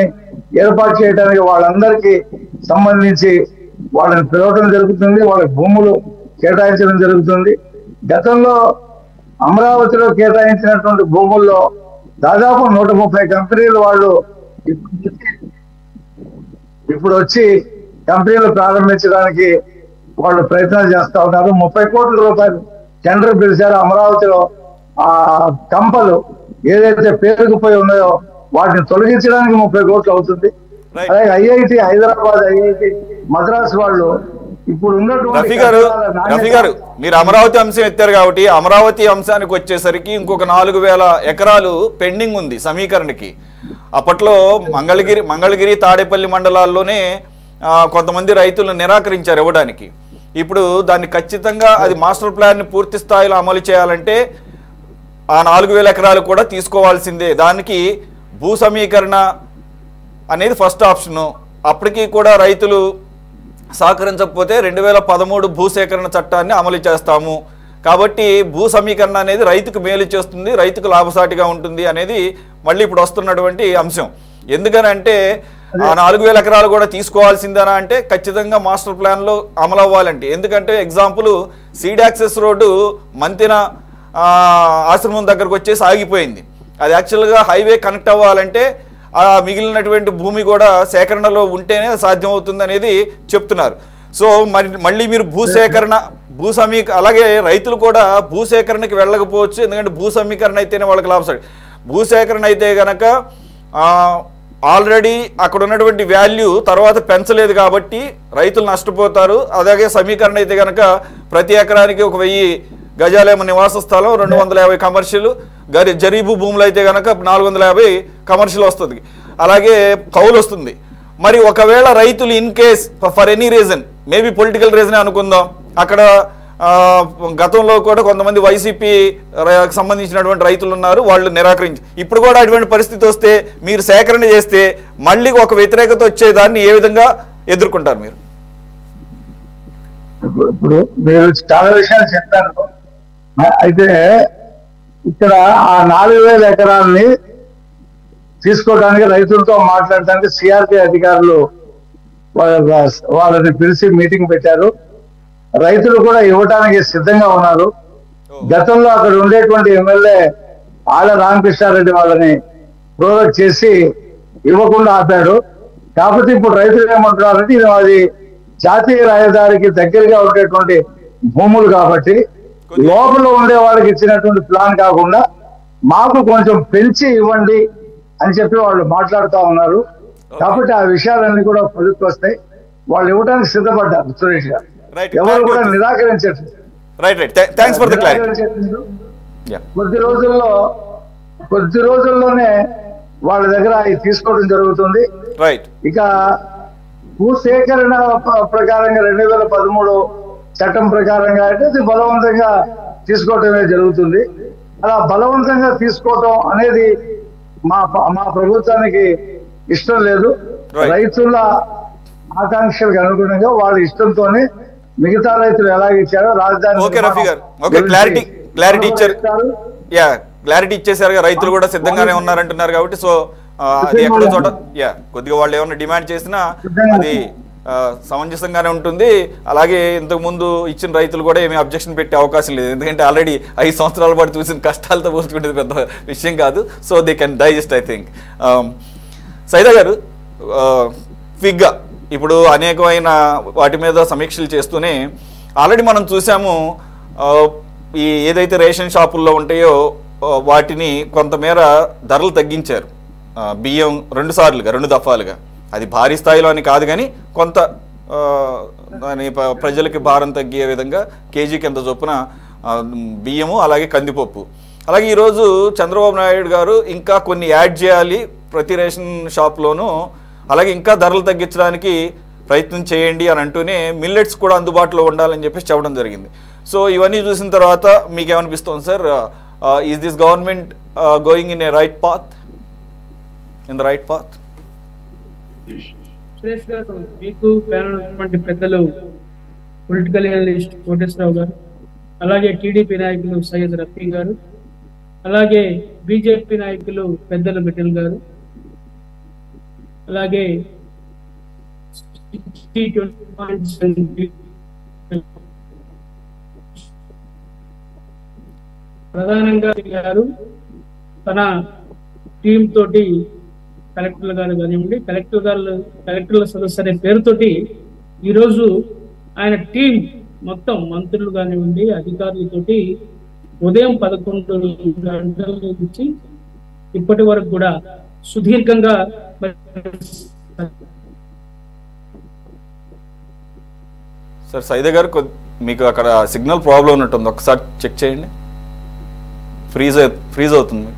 ఏర్పాటు చేయడానికి వాళ్ళందరికీ సంబంధించి వాళ్ళని పిలవడం జరుగుతుంది, వాళ్ళకి భూములు కేటాయించడం జరుగుతుంది. గతంలో అమరావతిలో కేటాయించినటువంటి భూముల్లో దాదాపు 130 కంపెనీలు వాళ్ళు ఇప్పుడు వచ్చి కంపెనీలు ప్రారంభించడానికి వాళ్ళు ప్రయత్నాలు చేస్తా ఉన్నారు. 30 కోట్ల రూపాయలు టెండర్ పిలిచారు. అమరావతిలో ఆ కంపలు ఏదైతే పేరుకుపోయి ఉన్నాయో వాటిని తొలగించడానికి 30 కోట్లు అవుతుంది. అలాగే ఐఐటి హైదరాబాద్, ఐఐటి మద్రాసు వాళ్ళు ఇప్పుడు రఫీ గారు మీరు అమరావతి అంశం ఎత్తారు కాబట్టి అమరావతి అంశానికి వచ్చేసరికి ఇంకొక 4000 ఎకరాలు పెండింగ్ ఉంది సమీకరణకి. అప్పట్లో మంగళగిరి తాడేపల్లి మండలాల్లోనే కొంతమంది రైతులు నిరాకరించారు ఇవ్వడానికి. ఇప్పుడు దాన్ని ఖచ్చితంగా అది మాస్టర్ ప్లాన్ ని పూర్తి స్థాయిలో అమలు చేయాలంటే ఆ 4000 ఎకరాలు కూడా తీసుకోవాల్సిందే. దానికి భూ సమీకరణ అనేది ఫస్ట్ ఆప్షను. అప్పటికి కూడా రైతులు సహకరించకపోతే 2013 భూసేకరణ చట్టాన్ని అమలు చేస్తాము. కాబట్టి భూ సమీకరణ అనేది రైతుకు మేలు చేస్తుంది, రైతుకు లాభసాటిగా ఉంటుంది అనేది మళ్ళీ ఇప్పుడు వస్తున్నటువంటి అంశం. ఎందుకనంటే ఆ 4000 ఎకరాలు కూడా తీసుకోవాల్సిందేనా అంటే ఖచ్చితంగా మాస్టర్ ప్లాన్లో అమలు అవ్వాలంటే. ఎందుకంటే example seed access road Mantina ఆశ్రమం దగ్గరకు వచ్చేసి ఆగిపోయింది. అది యాక్చువల్గా హైవే కనెక్ట్ అవ్వాలంటే ఆ మిగిలినటువంటి భూమి కూడా సేకరణలో ఉంటేనే సాధ్యమవుతుంది అనేది చెప్తున్నారు. సో మళ్ళీ మీరు భూ అలాగే రైతులు కూడా భూసేకరణకి వెళ్ళకపోవచ్చు. ఎందుకంటే భూ సమీకరణ అయితేనే వాళ్ళకి లాభసాటి. భూసేకరణ అయితే గనక ఆల్రెడీ అక్కడ ఉన్నటువంటి వాల్యూ తర్వాత పెంచలేదు కాబట్టి రైతులు నష్టపోతారు. అలాగే సమీకరణ అయితే కనుక ప్రతి ఎకరానికి 1000 గజాలేమో నివాస స్థలం, 250 కమర్షియల్, జరీబు భూములు అయితే కనుక 450 కమర్షియల్ వస్తుంది, అలాగే కౌలు వస్తుంది. మరి ఒకవేళ రైతులు in case for any reason, maybe political reason అనుకుందాం, అక్కడ గతంలో కూడా కొంతమంది వైసీపీ సంబంధించినటువంటి రైతులు ఉన్నారు, వాళ్ళు నిరాకరించి ఇప్పుడు కూడా అటువంటి పరిస్థితి వస్తే మీరు సేకరణ చేస్తే మళ్ళీ ఒక వ్యతిరేకత వచ్చేదాన్ని ఏ విధంగా ఎదుర్కొంటారు మీరు? ఇప్పుడు మీరు చాలా విషయాలు చెప్పారు. అయితే ఇక్కడ ఆ 4000 ఎకరాలని తీసుకోవడానికి రైతులతో మాట్లాడటానికి సిఆర్పి అధికారులు వాళ్ళని పిలిచి మీటింగ్ పెట్టారు. రైతులు కూడా ఇవ్వటానికి సిద్ధంగా ఉన్నారు. గతంలో అక్కడ ఉండేటువంటి ఎమ్మెల్యే ఆళ్ళ రామకృష్ణారెడ్డి వాళ్ళని ప్రోవోక్ చేసి ఇవ్వకుండా ఆపాడు. కాకపోతే ఇప్పుడు రైతులు ఏమంటున్నారంటే ఇది అది జాతీయ రహదారికి దగ్గరగా ఉండేటువంటి భూములు కాబట్టి లోపల ఉండే వాళ్ళకి ఇచ్చినటువంటి ప్లాన్ కాకుండా మాకు కొంచెం పెంచి ఇవ్వండి అని చెప్పి వాళ్ళు మాట్లాడుతూ ఉన్నారు. కాబట్టి ఆ విషయాలన్నీ కూడా పొదుపు వస్తాయి. వాళ్ళు ఇవ్వడానికి సిద్ధపడ్డారు సురేష్ గారు. ఎవరు కూడా నిరాకరించట్లేదు. Thanks for the clarity. కొద్ది రోజుల్లోనే వాళ్ళ దగ్గర ఇది తీసుకోవడం జరుగుతుంది. ఇక భూసేకరణ ప్రకారంగా 2013 చట్టం ప్రకారంగా అయితే ఇది బలవంతంగా తీసుకోవటమే జరుగుతుంది. అలా బలవంతంగా తీసుకోవటం అనేది మా ప్రభుత్వానికి ఇష్టం లేదు. రైతుల ఆకాంక్షలకు అనుగుణంగా వాళ్ళ ఇష్టంతోనే మిగతా రైతులు ఎలాగిచ్చారో రాజధాని క్లారిటీ ఇచ్చేసారు. రైతులు కూడా సిద్ధంగానే ఉన్నారంటున్నారు కాబట్టి సో అది ఎక్కడో చోట కొద్దిగా వాళ్ళు ఏమైనా డిమాండ్ చేసినా అది సమంజసంగానే ఉంటుంది. అలాగే ఇంతకు ముందు ఇచ్చిన రైతులు కూడా ఏమీ అబ్జెక్షన్ పెట్టే అవకాశం లేదు. ఎందుకంటే ఆల్రెడీ 5 సంవత్సరాల పాటు చూసిన కష్టాలతో పోల్చుకుంటే పెద్ద విషయం కాదు. So they can digest I think. Saida గారు, క్విక్గా ఇప్పుడు అనేకమైన వాటి మీద సమీక్షలు చేస్తూనే ఆల్రెడీ మనం చూసాము ఈ ఏదైతే రేషన్ షాపుల్లో ఉంటాయో వాటిని కొంతమేర ధరలు తగ్గించారు. బియ్యం 2 దఫాలుగా. అది భారీ స్థాయిలో అని కాదు కానీ కొంత ప్రజలకి భారం తగ్గే విధంగా కేజీకి ఎంత చొప్పున బియ్యము అలాగే కందిపప్పు. అలాగే ఈరోజు చంద్రబాబు నాయుడు గారు ఇంకా కొన్ని యాడ్ చేయాలి ప్రతి రేషన్ షాప్లోనూ, అలాగే ఇంకా ధరలు తగ్గించడానికి ప్రయత్నం చేయండి అని అంటూనే మిల్లెట్స్ కూడా అందుబాటులో ఉండాలని చెప్పేసి చెప్పడం జరిగింది. సో ఇవన్నీ చూసిన తర్వాత మీకు ఏమనిపిస్తుంది sir? Is this government going in a right path? In the right path? Suresh గారు, మీకు ప్యానల్ పెద్దలు పొలిటికల్ అనలిస్ట్ కోటేశ్వరరావు గారు, అలాగే టీడీపీ నాయకులు సయ్యద్ రఫీ గారు, అలాగే బీజేపీ నాయకులు పెద్దలు మిఠల్ గారు, అలాగే ప్రధానంగా గారు తన టీం తోటి కలెక్టర్ల గారు కానివ్వండి, కలెక్టర్ల సదస్సు అనే పేరుతోటి ఈరోజు ఆయన టీం మొత్తం మంత్రులు కానివ్వండి అధికారులతోటి ఉదయం 11 గంటల నుంచి ఇప్పటి వరకు కూడా సుదీర్ఘంగా సార్ సైదా గారు మీకు అక్కడ సిగ్నల్ ప్రాబ్లం ఉన్నట్టుంది, ఒకసారి చెక్ చేయండి. ఫ్రీజ్ అవుతుంది.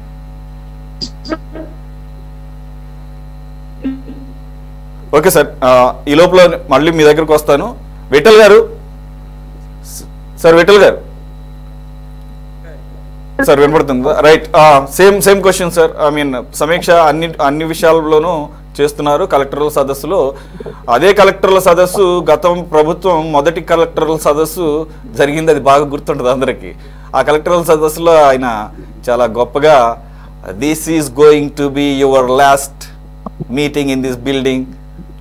ఓకే సార్, ఈ లోపల మళ్ళీ మీ దగ్గరకు వస్తాను. విఠల్ గారు, సార్ విఠల్ గారు సార్ వినపడుతుందా? Right, same question sir. I mean సమీక్ష అన్ని విషయాల్లోనూ చేస్తున్నారు కలెక్టర్ల సదస్సులో. అదే కలెక్టర్ల సదస్సు గతం ప్రభుత్వం మొదటి కలెక్టర్ల సదస్సు జరిగింది, అది బాగా గుర్తుంటుంది అందరికీ. ఆ కలెక్టర్ల సదస్సులో ఆయన చాలా గొప్పగా this is going to be your last meeting in this building,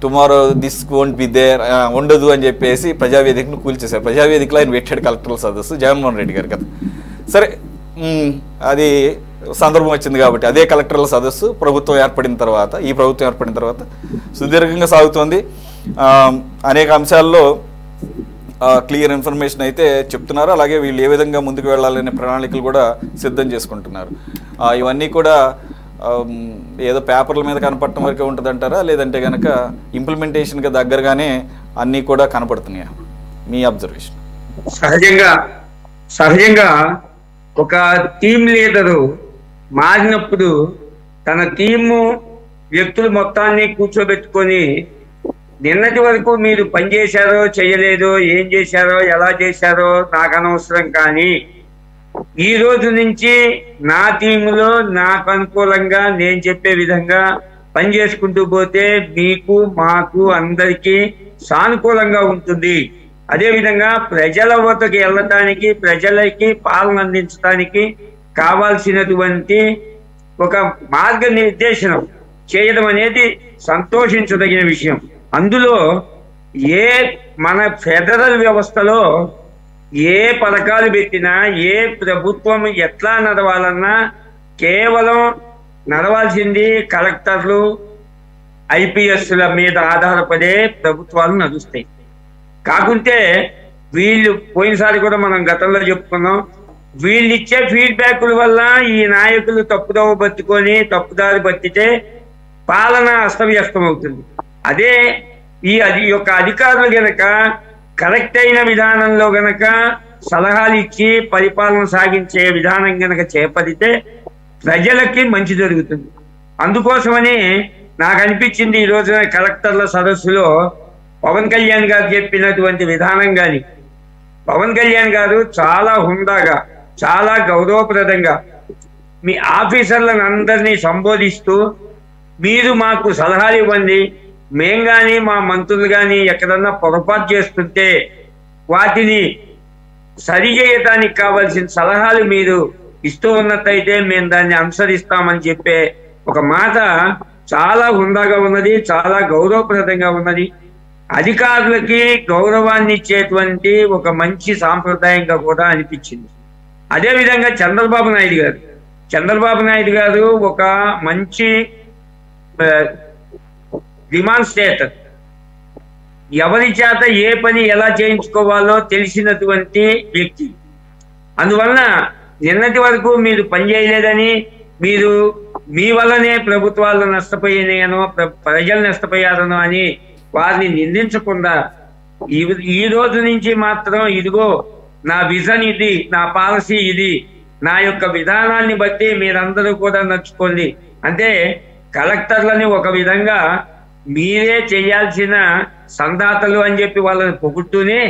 tomorrow this won't be there ఉండదు అని చెప్పేసి ప్రజావేదికను కూల్చేశారు. ప్రజావేదికలో ఆయన పెట్టాడు కలెక్టర్ల సదస్సు జగన్మోహన్ రెడ్డి గారు కదా. సరే, అది సందర్భం వచ్చింది కాబట్టి అదే కలెక్టర్ల సదస్సు ఈ ప్రభుత్వం ఏర్పడిన తర్వాత సుదీర్ఘంగా సాగుతోంది. అనేక అంశాల్లో క్లియర్ ఇన్ఫర్మేషన్ అయితే చెప్తున్నారు. అలాగే వీళ్ళు ఏ విధంగా ముందుకు వెళ్ళాలనే ప్రణాళికలు కూడా సిద్ధం చేసుకుంటున్నారు. ఇవన్నీ కూడా ఏదో పేపర్ల మీద కనపడటం వరకే ఉంటుంది అంటారా, లేదంటే కనుక ఇంప్లిమెంటేషన్కి దగ్గరగానే అన్నీ కూడా కనపడుతున్నాయా? మీ అబ్జర్వేషన్. సహజంగా ఒక టీం లీడరు మారినప్పుడు తన టీము వ్యక్తులు మొత్తాన్ని కూర్చోబెట్టుకొని నిన్నటి వరకు మీరు పని చేశారో చేయలేదో, ఏం చేశారో ఎలా చేశారో నాకు అనవసరం, కానీ ఈ రోజు నుంచి నా టీములో నాకు అనుకూలంగా నేను చెప్పే విధంగా పని చేసుకుంటూ పోతే మీకు మాకు అందరికీ సానుకూలంగా ఉంటుంది. అదేవిధంగా ప్రజల వద్దకు వెళ్ళటానికి, ప్రజలకి పాలన అందించడానికి కావాల్సినటువంటి ఒక మార్గనిర్దేశనం చేయడం అనేది సంతోషించదగిన విషయం. అందులో మన ఫెడరల్ వ్యవస్థలో ఏ పథకాలు పెట్టినా, ఏ ప్రభుత్వం ఎట్లా నడవాలన్నా కేవలం నడవాల్సింది కలెక్టర్లు, ఐపీఎస్ల మీద ఆధారపడే ప్రభుత్వాలు నడుస్తాయి. కాకుంటే వీళ్ళు పోయినసారి కూడా మనం గతంలో చెప్పుకున్నాం, వీళ్ళు ఇచ్చే ఫీడ్బ్యాక్ల వల్ల ఈ నాయకులు తప్పుదోవ బతుకొని తప్పుదారి బతితే పాలన అస్తవ్యస్తం అవుతుంది. అదే ఈ యొక్క అధికారులు గనక కరెక్ట్ అయిన విధానంలో గనక సలహాలు ఇచ్చి పరిపాలన సాగించే విధానం గనక చేపడితే ప్రజలకి మంచి జరుగుతుంది. అందుకోసమని నాకు అనిపించింది ఈ రోజున కలెక్టర్ల సదస్సులో పవన్ కళ్యాణ్ గారు చెప్పినటువంటి విధానం కానీ, పవన్ కళ్యాణ్ గారు చాలా హుందాగా, చాలా గౌరవప్రదంగా మీ ఆఫీసర్లను అందరినీ సంబోధిస్తూ మీరు మాకు సలహాలు ఇవ్వండి, మేం కానీ మా మంత్రులు కానీ ఎక్కడన్నా పొరపాటు చేస్తుంటే వాటిని సరి చేయటానికి కావాల్సిన సలహాలు మీరు ఇస్తూ ఉన్నట్టయితే మేము దాన్ని అనుసరిస్తామని చెప్పే ఒక మాట చాలా హుందాగా ఉన్నది, చాలా గౌరవప్రదంగా ఉన్నది. అధికారులకి గౌరవాన్ని ఇచ్చేటువంటి ఒక మంచి సాంప్రదాయంగా కూడా అనిపించింది. అదేవిధంగా చంద్రబాబు నాయుడు గారు ఒక మంచి డిమాన్స్ట్రేటర్, ఎవరి చేత ఏ పని ఎలా చేయించుకోవాలో తెలిసినటువంటి వ్యక్తి. అందువలన నిన్నటి వరకు మీరు పని చేయలేదని, మీరు మీ వల్లనే ప్రభుత్వాలు నష్టపోయినాయనో ప్రజలు నష్టపోయారనో అని వారిని నిందించకుండా ఈ రోజు నుంచి మాత్రం ఇదిగో నా విజన్ ఇది, నా పాలసీ ఇది, నా యొక్క విధానాన్ని బట్టి మీరందరూ కూడా నడుచుకోండి అంటే కలెక్టర్లని ఒక విధంగా మీరే చేయాల్సిన సందాతలు అని చెప్పి వాళ్ళని పొగుడుతూనే,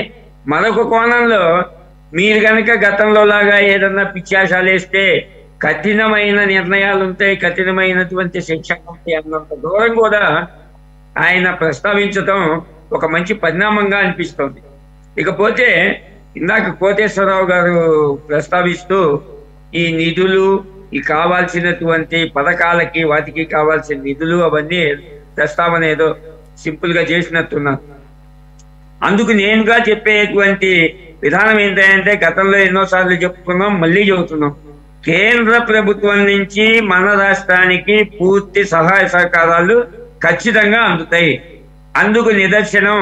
మరొక కోణంలో మీరు కనుక గతంలో లాగా ఏదన్నా పిచ్చాశాలు వేస్తే కఠినమైన నిర్ణయాలు ఉంటాయి, కఠినమైనటువంటి శిక్ష ఉంటాయి అన్నంత దూరం కూడా ఆయన ప్రస్తావించడం ఒక మంచి పరిణామంగా అనిపిస్తుంది. ఇకపోతే ఇందాక కోటేశ్వరరావు గారు ప్రస్తావిస్తూ ఈ నిధులు, ఈ కావాల్సినటువంటి పథకాలకి వాటికి కావాల్సిన నిధులు అవన్నీ ప్రస్తావన ఏదో సింపుల్ గా చేసినట్టున్నారు. అందుకు నేనుగా చెప్పేటువంటి విధానం ఏంటంటే గతంలో ఎన్నోసార్లు చెప్పుకున్నాం, మళ్ళీ చెబుతున్నాం. కేంద్ర ప్రభుత్వం నుంచి మన రాష్ట్రానికి పూర్తి సహాయ సహకారాలు ఖచ్చితంగా అందుతాయి. అందుకు నిదర్శనం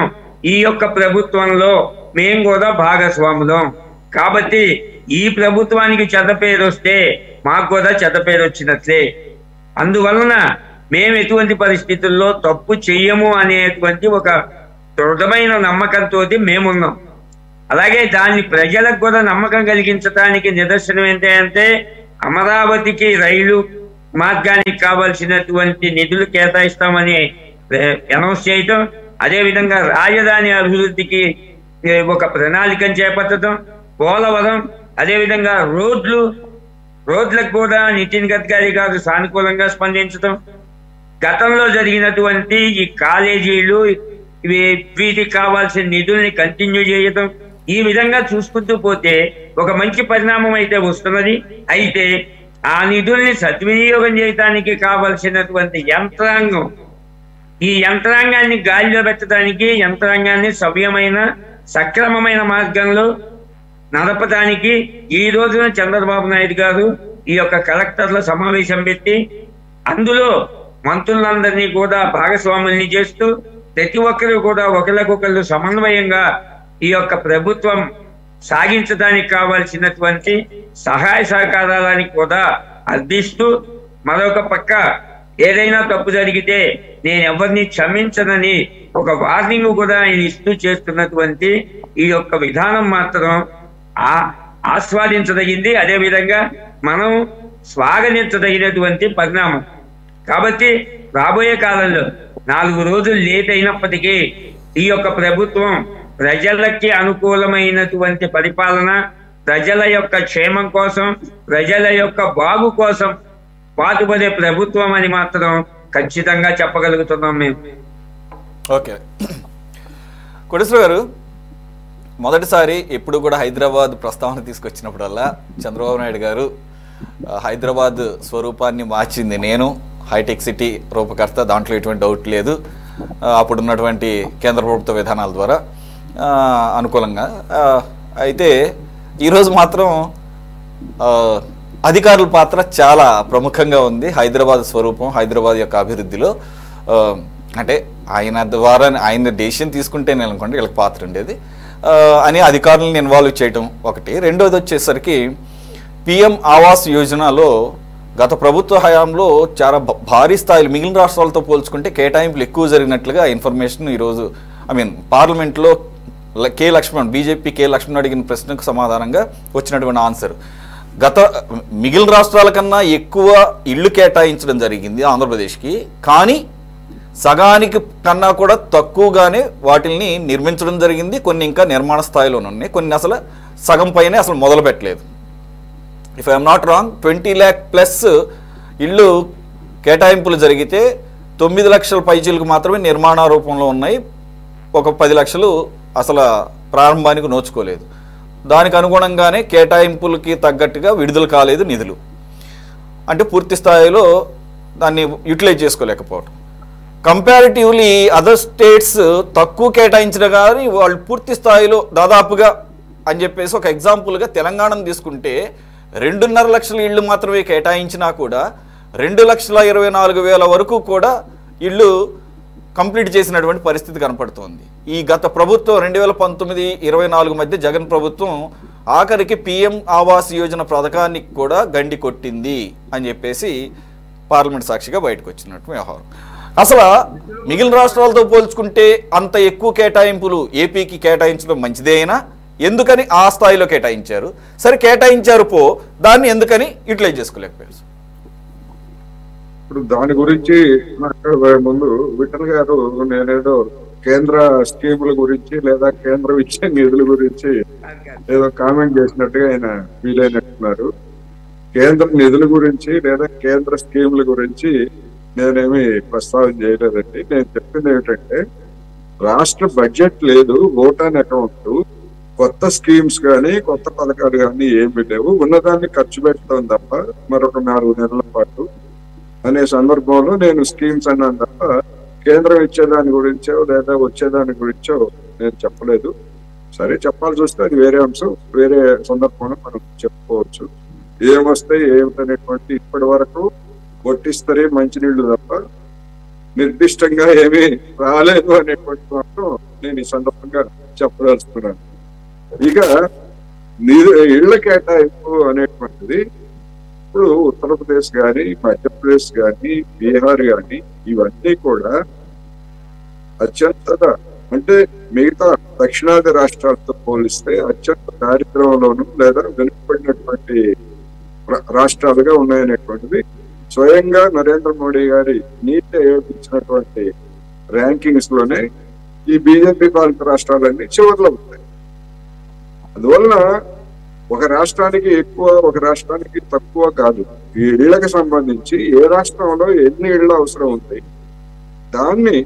ఈ యొక్క ప్రభుత్వంలో మేము కూడా భాగస్వాములం. కాబట్టి ఈ ప్రభుత్వానికి చెడ్డ పేరు వస్తే మాకు కూడా చెడ్డ పేరు వచ్చినట్లే. అందువలన మేము ఎటువంటి పరిస్థితుల్లో తప్పు చెయ్యము అనేటువంటి ఒక దృఢమైన నమ్మకంతో మేమున్నాం. అలాగే దాన్ని ప్రజలకు కూడా నమ్మకం కలిగించడానికి నిదర్శనం ఏంటంటే అమరావతికి రైలు మార్గానికి కావాల్సినటువంటి నిధులు కేటాయిస్తామని అనౌన్స్ చేయటం, అదేవిధంగా రాజధాని అభివృద్ధికి ఒక ప్రణాళికను చేపట్టడం, పోలవరం, అదేవిధంగా రోడ్లకు కూడా నితిన్ గడ్కరీ గారు సానుకూలంగా స్పందించడం, గతంలో జరిగినటువంటి ఈ కాలేజీలు వీటికి కావాల్సిన నిధుల్ని కంటిన్యూ చేయటం, ఈ విధంగా చూసుకుంటూ పోతే ఒక మంచి పరిణామం అయితే వస్తున్నది. అయితే ఆ నిధుల్ని సద్వినియోగం చేయడానికి కావలసినటువంటి యంత్రాంగం, ఈ యంత్రాంగాన్ని గాలిలో పెట్టడానికి, యంత్రాంగాన్ని సవ్యమైన సక్రమమైన మార్గంలో నడపడానికి ఈ రోజున చంద్రబాబు నాయుడు గారు ఈ యొక్క కలెక్టర్ల సమావేశం పెట్టి అందులో మంత్రులందరినీ కూడా భాగస్వాముల్ని చేస్తూ ప్రతి ఒక్కరు కూడా ఒకరికొకరు సమన్వయంగా ఈ యొక్క ప్రభుత్వం సాగించడానికి కావాల్సినటువంటి సహాయ సహకారాలని కూడా అర్థిస్తూ, మరొక పక్క ఏదైనా తప్పు జరిగితే నేను ఎవరిని క్షమించనని ఒక వార్నింగ్ కూడా ఆయన ఇస్తూ చేస్తున్నటువంటి ఈ యొక్క విధానం మాత్రం ఆస్వాదించదగింది. అదేవిధంగా మనం స్వాగతించదగినటువంటి పరిణామం. కాబట్టి రాబోయే కాలంలో 4 రోజులు లేట్ అయినప్పటికీ ఈ యొక్క ప్రభుత్వం ప్రజలకి అనుకూలమైనటువంటి పరిపాలన, ప్రజల యొక్క క్షేమం కోసం, ప్రజల యొక్క బాగు కోసం పాటుపడే ప్రభుత్వం అని మాత్రం ఖచ్చితంగా చెప్పగలుగుతున్నాం మేము. ఓకే కోటేశ్వర గారు, మొదటిసారి ఎప్పుడు కూడా హైదరాబాద్ ప్రస్తావన తీసుకొచ్చినప్పుడల్లా చంద్రబాబు నాయుడు గారు హైదరాబాద్ స్వరూపాన్ని మార్చింది నేను, హైటెక్ సిటీ రూపకర్త, దాంట్లో ఎటువంటి డౌట్ లేదు, అప్పుడున్నటువంటి కేంద్ర ప్రభుత్వ విధానాల ద్వారా అనుకూలంగా. అయితే ఈరోజు మాత్రం అధికారుల పాత్ర చాలా ప్రముఖంగా ఉంది హైదరాబాద్ స్వరూపం, హైదరాబాద్ యొక్క అభివృద్ధిలో. అంటే ఆయన ద్వారా ఆయన డెసిషన్ తీసుకుంటేనే అనుకోండి వీళ్ళకి పాత్ర ఉండేది అని అధికారులను ఇన్వాల్వ్ చేయటం ఒకటి. రెండోది వచ్చేసరికి పిఎం ఆవాస్ యోజనలో గత ప్రభుత్వ హయాంలో చాలా భారీ స్థాయిలో మిగిలిన రాష్ట్రాలతో పోల్చుకుంటే కేటాయింపులు ఎక్కువ జరిగినట్లుగా ఇన్ఫర్మేషన్ ఈరోజు పార్లమెంట్లో బీజేపీ కే లక్ష్మణ్ అడిగిన ప్రశ్నకు సమాధానంగా వచ్చినటువంటి ఆన్సర్. మిగిలిన రాష్ట్రాల కన్నా ఎక్కువ ఇళ్ళు కేటాయించడం జరిగింది ఆంధ్రప్రదేశ్కి, కానీ సగానికి కన్నా కూడా తక్కువగానే వాటిని నిర్మించడం జరిగింది. కొన్ని ఇంకా నిర్మాణ స్థాయిలోనే ఉన్నాయి, కొన్ని అసలు సగం పైనే అసలు మొదలు పెట్టలేదు. If I'm not wrong 20 lakh plus ఇళ్ళు కేటాయింపులు జరిగితే 9 లక్షల పైచీలకు మాత్రమే నిర్మాణ రూపంలో ఉన్నాయి. ఒక 10 లక్షలు అసలు ప్రారంభానికి నోచుకోలేదు. దానికి అనుగుణంగానే కేటాయింపులకి తగ్గట్టుగా విడుదల కాలేదు నిధులు. అంటే పూర్తి స్థాయిలో దాన్ని యూటిలైజ్ చేసుకోలేకపోవటం. కంపారిటివ్లీ అదర్ స్టేట్స్ తక్కువ కేటాయించిన కానీ వాళ్ళు పూర్తి స్థాయిలో దాదాపుగా అని చెప్పేసి ఒక ఎగ్జాంపుల్గా తెలంగాణను తీసుకుంటే 2.5 లక్షల ఇళ్ళు మాత్రమే కేటాయించినా కూడా 2,24,000 వరకు కూడా ఇళ్ళు కంప్లీట్ చేసినటువంటి పరిస్థితి కనపడుతోంది. ఈ గత ప్రభుత్వం 2019-24 మధ్య జగన్ ప్రభుత్వం ఆఖరికి పిఎం ఆవాస్ యోజన పథకాన్ని కూడా గండి కొట్టింది అని చెప్పేసి పార్లమెంట్ సాక్షిగా బయటకు వచ్చినట్టు వ్యవహారం. అసలు మిగిలిన రాష్ట్రాలతో పోల్చుకుంటే అంత ఎక్కువ కేటాయింపులు ఏపీకి కేటాయించడం మంచిదే అయినా ఎందుకని ఆ స్థాయిలో కేటాయించారు? సరే కేటాయించారు దాన్ని ఎందుకని యూటిలైజ్ చేసుకోలేకపోయారు? ఇప్పుడు దాని గురించి మాట్లాడబోయే ముందు విఠల్ గారు నేనేదో కేంద్ర స్కీముల గురించి లేదా కేంద్రం ఇచ్చే నిధుల గురించి ఏదో కామెంట్ చేసినట్టుగా ఆయన ఫీల్ అయినట్టున్నారు. కేంద్ర నిధుల గురించి లేదా కేంద్ర స్కీముల గురించి నేనేమి ప్రస్తావన చేయలేదండి. నేను చెప్పింది ఏమిటంటే రాష్ట్ర బడ్జెట్ లేదు, ఓటాన్ అకౌంట్, కొత్త స్కీమ్స్ కానీ కొత్త పథకాలు కానీ ఏమి లేవు, ఉన్నదాన్ని ఖర్చు పెట్టడం తప్ప మరొక 4 నెలల పాటు అనే సందర్భంలో నేను స్కీమ్స్ అన్నాను తప్ప కేంద్రం ఇచ్చేదాని గురించో లేదా వచ్చేదాని గురించో నేను చెప్పలేదు. సరే చెప్పాల్సి వస్తే అది వేరే అంశం, వేరే సందర్భంలో మనం చెప్పుకోవచ్చు. ఏమొస్తాయి ఏమిటనేటువంటి ఇప్పటి వరకు ఒట్టిస్తరే మంచినీళ్లు తప్ప నిర్దిష్టంగా ఏమీ రాలేదు అనేటువంటి మాత్రం నేను ఈ సందర్భంగా చెప్పదలుచుకున్నాను. ఇక ఇళ్ల కేటాయింపు అనేటువంటిది ఇప్పుడు ఉత్తరప్రదేశ్ కానీ మధ్యప్రదేశ్ కానీ బీహార్ కానీ ఇవన్నీ కూడా అత్యంత అంటే మిగతా దక్షిణాది రాష్ట్రాలతో పోలిస్తే అత్యంత దారిద్ర్యంలోనూ లేదా వెనుకబడినటువంటి రాష్ట్రాలుగా ఉన్నాయనేటువంటిది స్వయంగా నరేంద్ర మోడీ గారి నీతి ఆయోగ్ ఇచ్చినటువంటి ర్యాంకింగ్స్ లోనే ఈ బీజేపీ పాలిత రాష్ట్రాలన్నీ చివరిలో ఉంటాయి. అందువలన ఒక రాష్ట్రానికి ఎక్కువ ఒక రాష్ట్రానికి తక్కువ కాదు. ఈ ఇళ్లకు సంబంధించి ఏ రాష్ట్రంలో ఎన్ని ఇళ్ల అవసరం ఉంది దాన్ని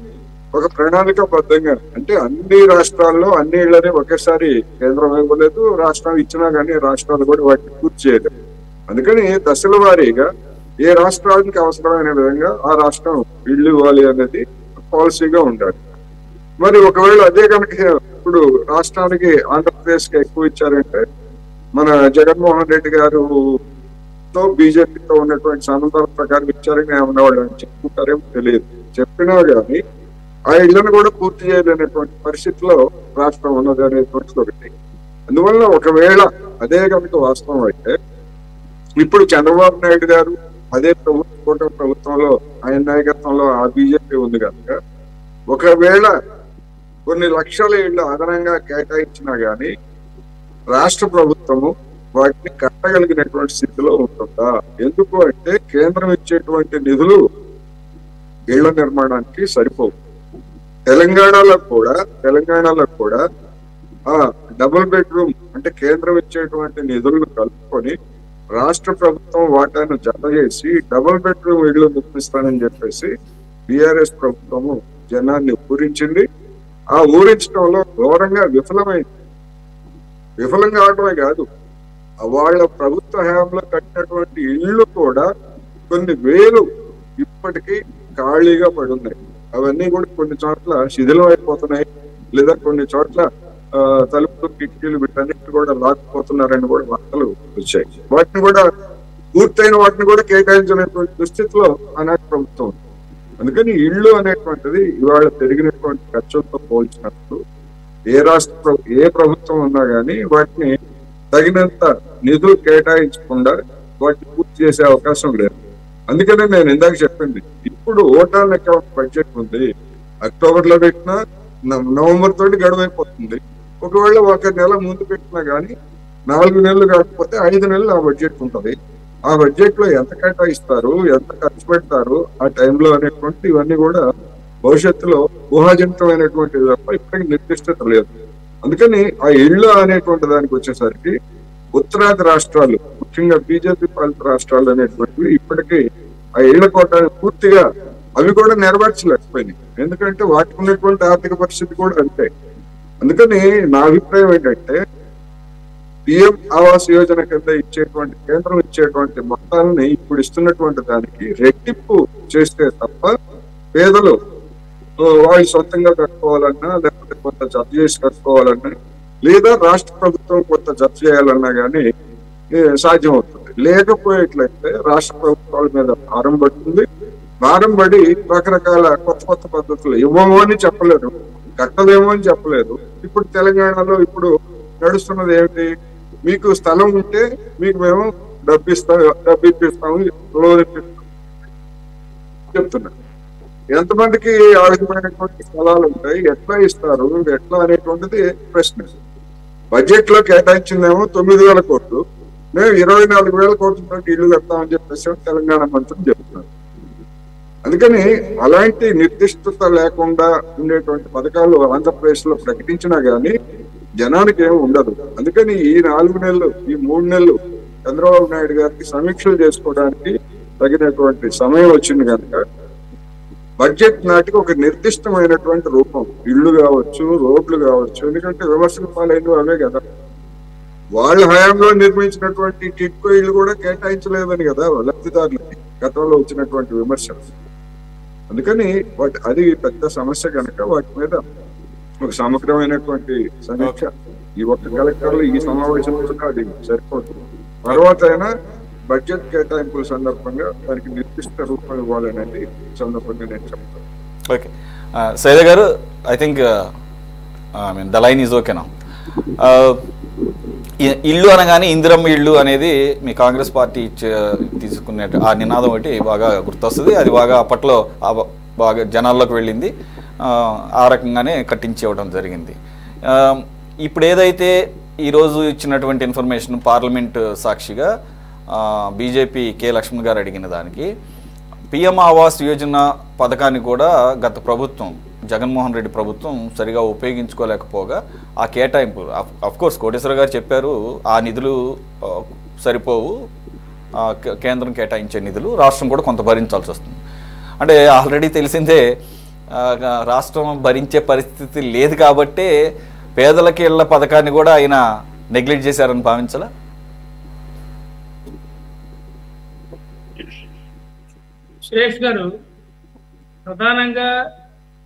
ఒక ప్రణాళికాబద్ధంగా, అంటే అన్ని రాష్ట్రాల్లో అన్ని ఇళ్లని ఒకేసారి కేంద్రం ఇవ్వలేదు, రాష్ట్రం ఇచ్చినా కానీ రాష్ట్రాలు కూడా వాటిని పూర్తి చేయలేదు. అందుకని దశల వారీగా ఏ రాష్ట్రానికి అవసరమైన విధంగా ఆ రాష్ట్రం ఇళ్ళు ఇవ్వాలి అనేది పాలసీగా ఉండాలి. మరి ఒకవేళ అదే కనుక ఇప్పుడు రాష్ట్రానికి ఆంధ్రప్రదేశ్ కి ఎక్కువ ఇచ్చారంటే మన జగన్మోహన్ రెడ్డి గారుతో బీజేపీతో ఉన్నటువంటి సంబంధాల ప్రకారం ఇచ్చారని ఏమన్నా వాళ్ళు చెప్పుకుంటారేమో తెలియదు. చెప్పినా కానీ ఆ ఇళ్లను కూడా పూర్తి చేయలేనటువంటి పరిస్థితిలో రాష్ట్రం ఉన్నది అనేటువంటిది ఒకటి. అందువల్ల ఒకవేళ అదే కనుక వాస్తవం అయితే ఇప్పుడు చంద్రబాబు నాయుడు గారు అదే కూటమి ప్రభుత్వంలో ఆయన నాయకత్వంలో ఆ బీజేపీ ఉంది కనుక ఒకవేళ కొన్ని లక్షల ఇళ్లు అదనంగా కేటాయించినా గానీ రాష్ట్ర ప్రభుత్వము వాటిని కట్టగలిగినటువంటి స్థితిలో ఉంటుందా? ఎందుకు అంటే కేంద్రం ఇచ్చేటువంటి నిధులు ఇళ్ల నిర్మాణానికి సరిపోవు. తెలంగాణలో కూడా ఆ డబుల్ బెడ్రూమ్ అంటే కేంద్రం ఇచ్చేటువంటి నిధులను కలుపుకొని రాష్ట్ర ప్రభుత్వం వాటాను జత చేసి డబుల్ బెడ్రూమ్ ఇళ్లు నిర్మిస్తానని చెప్పేసి బీఆర్ఎస్ ప్రభుత్వము జనాన్ని ఊరించింది. ఆ ఊరించడంలో ఘోరంగా విఫలం కావడమే కాదు, వాళ్ళ ప్రభుత్వ హయాంలో కట్టినటువంటి ఇళ్లు కూడా కొన్ని వేలు ఇప్పటికీ ఖాళీగా పడి ఉన్నాయి. అవన్నీ కూడా కొన్ని చోట్ల శిథిలం అయిపోతున్నాయి, లేదా కొన్ని చోట్ల తలుపులు కిటికీలు వీటన్నిటి కూడా లాక్కుపోతున్నారని కూడా వార్తలు వచ్చాయి. వాటిని కూడా పూర్తయిన వాటిని కూడా కేటాయించినటువంటి దుస్థితిలో ఆనాటి ప్రభుత్వం ఉంది. అందుకని ఇళ్ళు అనేటువంటిది ఇవాళ పెరిగినటువంటి ఖర్చులతో పోల్చినప్పుడు ఏ ప్రభుత్వం ఉన్నా కానీ వాటిని తగినంత నిధులు కేటాయించకుండా వాటిని పూర్తి చేసే అవకాశం లేదు. అందుకనే నేను ఇందాక చెప్పింది, ఇప్పుడు ఓటాల అకౌంట్ బడ్జెట్ ఉంది, అక్టోబర్ లో పెట్టినా నవంబర్ తోటి గడువైపోతుంది. ఒకవేళ ఒక నెల ముందు పెట్టినా కానీ 4 నెలలు కాకపోతే 5 నెలలు ఆ బడ్జెట్ ఉంటుంది. ఆ బడ్జెట్ లో ఎంత కేటాయిస్తారు, ఎంత ఖర్చు పెడతారు ఆ టైంలో అనేటువంటి ఇవన్నీ కూడా భవిష్యత్తులో ఊహాజనితమైనటువంటి తప్ప ఇప్పటికీ నిర్దిష్టత లేదు. అందుకని ఆ ఇళ్ళు అనేటువంటి దానికి వచ్చేసరికి ఉత్తరాది రాష్ట్రాలు, ముఖ్యంగా బీజేపీ పాలిత రాష్ట్రాలు అనేటువంటివి ఇప్పటికీ ఆ ఇళ్ల కోటాన్ని పూర్తిగా అవి కూడా నెరవేర్చలేకపోయినాయి. ఎందుకంటే వాటికి ఉన్నటువంటి ఆర్థిక పరిస్థితి కూడా అంతే. అందుకని నా అభిప్రాయం ఏంటంటే పిఎం ఆవాస్ యోజన కింద ఇచ్చేటువంటి కేంద్రం ఇచ్చేటువంటి మొత్తాలని ఇప్పుడు ఇస్తున్నటువంటి దానికి రెట్టింపు చేస్తే తప్ప పేదలు వాళ్ళు సొంతంగా కట్టుకోవాలన్నా, లేకపోతే కొంత జత చేసి కట్టుకోవాలన్నా, లేదా రాష్ట్ర ప్రభుత్వం కొంత జత చేయాలన్నా కానీ సాధ్యం అవుతుంది. లేకపోయేట్లయితే రాష్ట్ర ప్రభుత్వాల మీద భారం పడుతుంది. భారం పడి రకరకాల కొత్త పద్ధతులు ఇవ్వమో అని చెప్పలేదు, కట్టలేమో అని చెప్పలేదు. ఇప్పుడు తెలంగాణలో ఇప్పుడు నడుస్తున్నది ఏమిటి, మీకు స్థలం ఉంటే మీకు మేము డబ్బు ఇప్పిస్తాము చెప్తున్నా. ఎంతమందికి ఆ విధమైనటువంటి స్థలాలు ఉంటాయి, ఎట్లా ఇస్తారు, ఎట్లా అనేటువంటిది ప్రశ్న. బడ్జెట్ లో కేటాయించిందేమో 9,000 కోట్లు, మేము 24,000 కోట్లతో ఇల్లు కడతామని చెప్పేసి తెలంగాణ మంత్రులు చెప్తున్నారు. అందుకని అలాంటి నిర్దిష్టత లేకుండా ఉండేటువంటి పథకాలు ఆంధ్రప్రదేశ్ లో ప్రకటించినా గానీ జనానికి ఏమి ఉండదు. అందుకని ఈ 4 నెలలు, ఈ 3 నెలలు చంద్రబాబు నాయుడు గారికి సమీక్షలు చేసుకోవడానికి తగినటువంటి సమయం వచ్చింది కనుక బడ్జెట్ నాటికి ఒక నిర్దిష్టమైనటువంటి రూపం, ఇళ్లు కావచ్చు, రోడ్లు కావచ్చు, ఎందుకంటే విమర్శల పాలైన అవే కదా. వాళ్ళ హయాంలో నిర్మించినటువంటి టిట్కో ఇల్లు కూడా కేటాయించలేదని కదా లబ్ధిదారులకి గతంలో వచ్చినటువంటి విమర్శలు. అందుకని అది పెద్ద సమస్య కనుక వాటి మీద ఒక సమగ్రమైనటువంటి సమీక్ష ఈ ఒక్క కలెక్టర్లు ఈ సమావేశంలో అది సరిపోతుంది. తర్వాత అయినా బడ్జెట్ కేటాయింపుల సందర్భంగా దానికి నిర్దిష్ట రూపం ఇవ్వాలనేది సందర్భంగా నేను చెప్తాను. ఓకే శైల గారు, I think the line is ఓకేనా? ఇల్లు అనగానే ఇందిరమ్మ ఇల్లు అనేది మీ కాంగ్రెస్ పార్టీ తీసుకునే ఆ నినాదం ఒకటి బాగా గుర్తొస్తుంది. అది బాగా అప్పట్లో బాగా జనాల్లోకి వెళ్ళింది. ఆ రకంగానే కట్టించి ఇవ్వడం జరిగింది. ఇప్పుడు ఏదైతే ఈరోజు ఇచ్చినటువంటి ఇన్ఫర్మేషన్ పార్లమెంట్ సాక్షిగా బీజేపీ కె లక్ష్మణ్ గారు అడిగిన దానికి పిఎం ఆవాస్ యోజన పథకాన్ని కూడా గత ప్రభుత్వం జగన్మోహన్ రెడ్డి ప్రభుత్వం సరిగా ఉపయోగించుకోలేకపోగా ఆ కేటాయింపు, అఫ్కోర్స్ కోటేశ్వర గారు చెప్పారు ఆ నిధులు సరిపోవు, కేంద్రం కేటాయించే నిధులు రాష్ట్రం కూడా కొంత భరించాల్సి వస్తుంది. అంటే ఆల్రెడీ తెలిసిందే రాష్ట్రం భరించే పరిస్థితి లేదు కాబట్టే పేదలకి ఇళ్ల పథకాన్ని కూడా ఆయన నెగ్లెక్ట్ చేశారని భావించాలా? సురేష్ గారు, ప్రధానంగా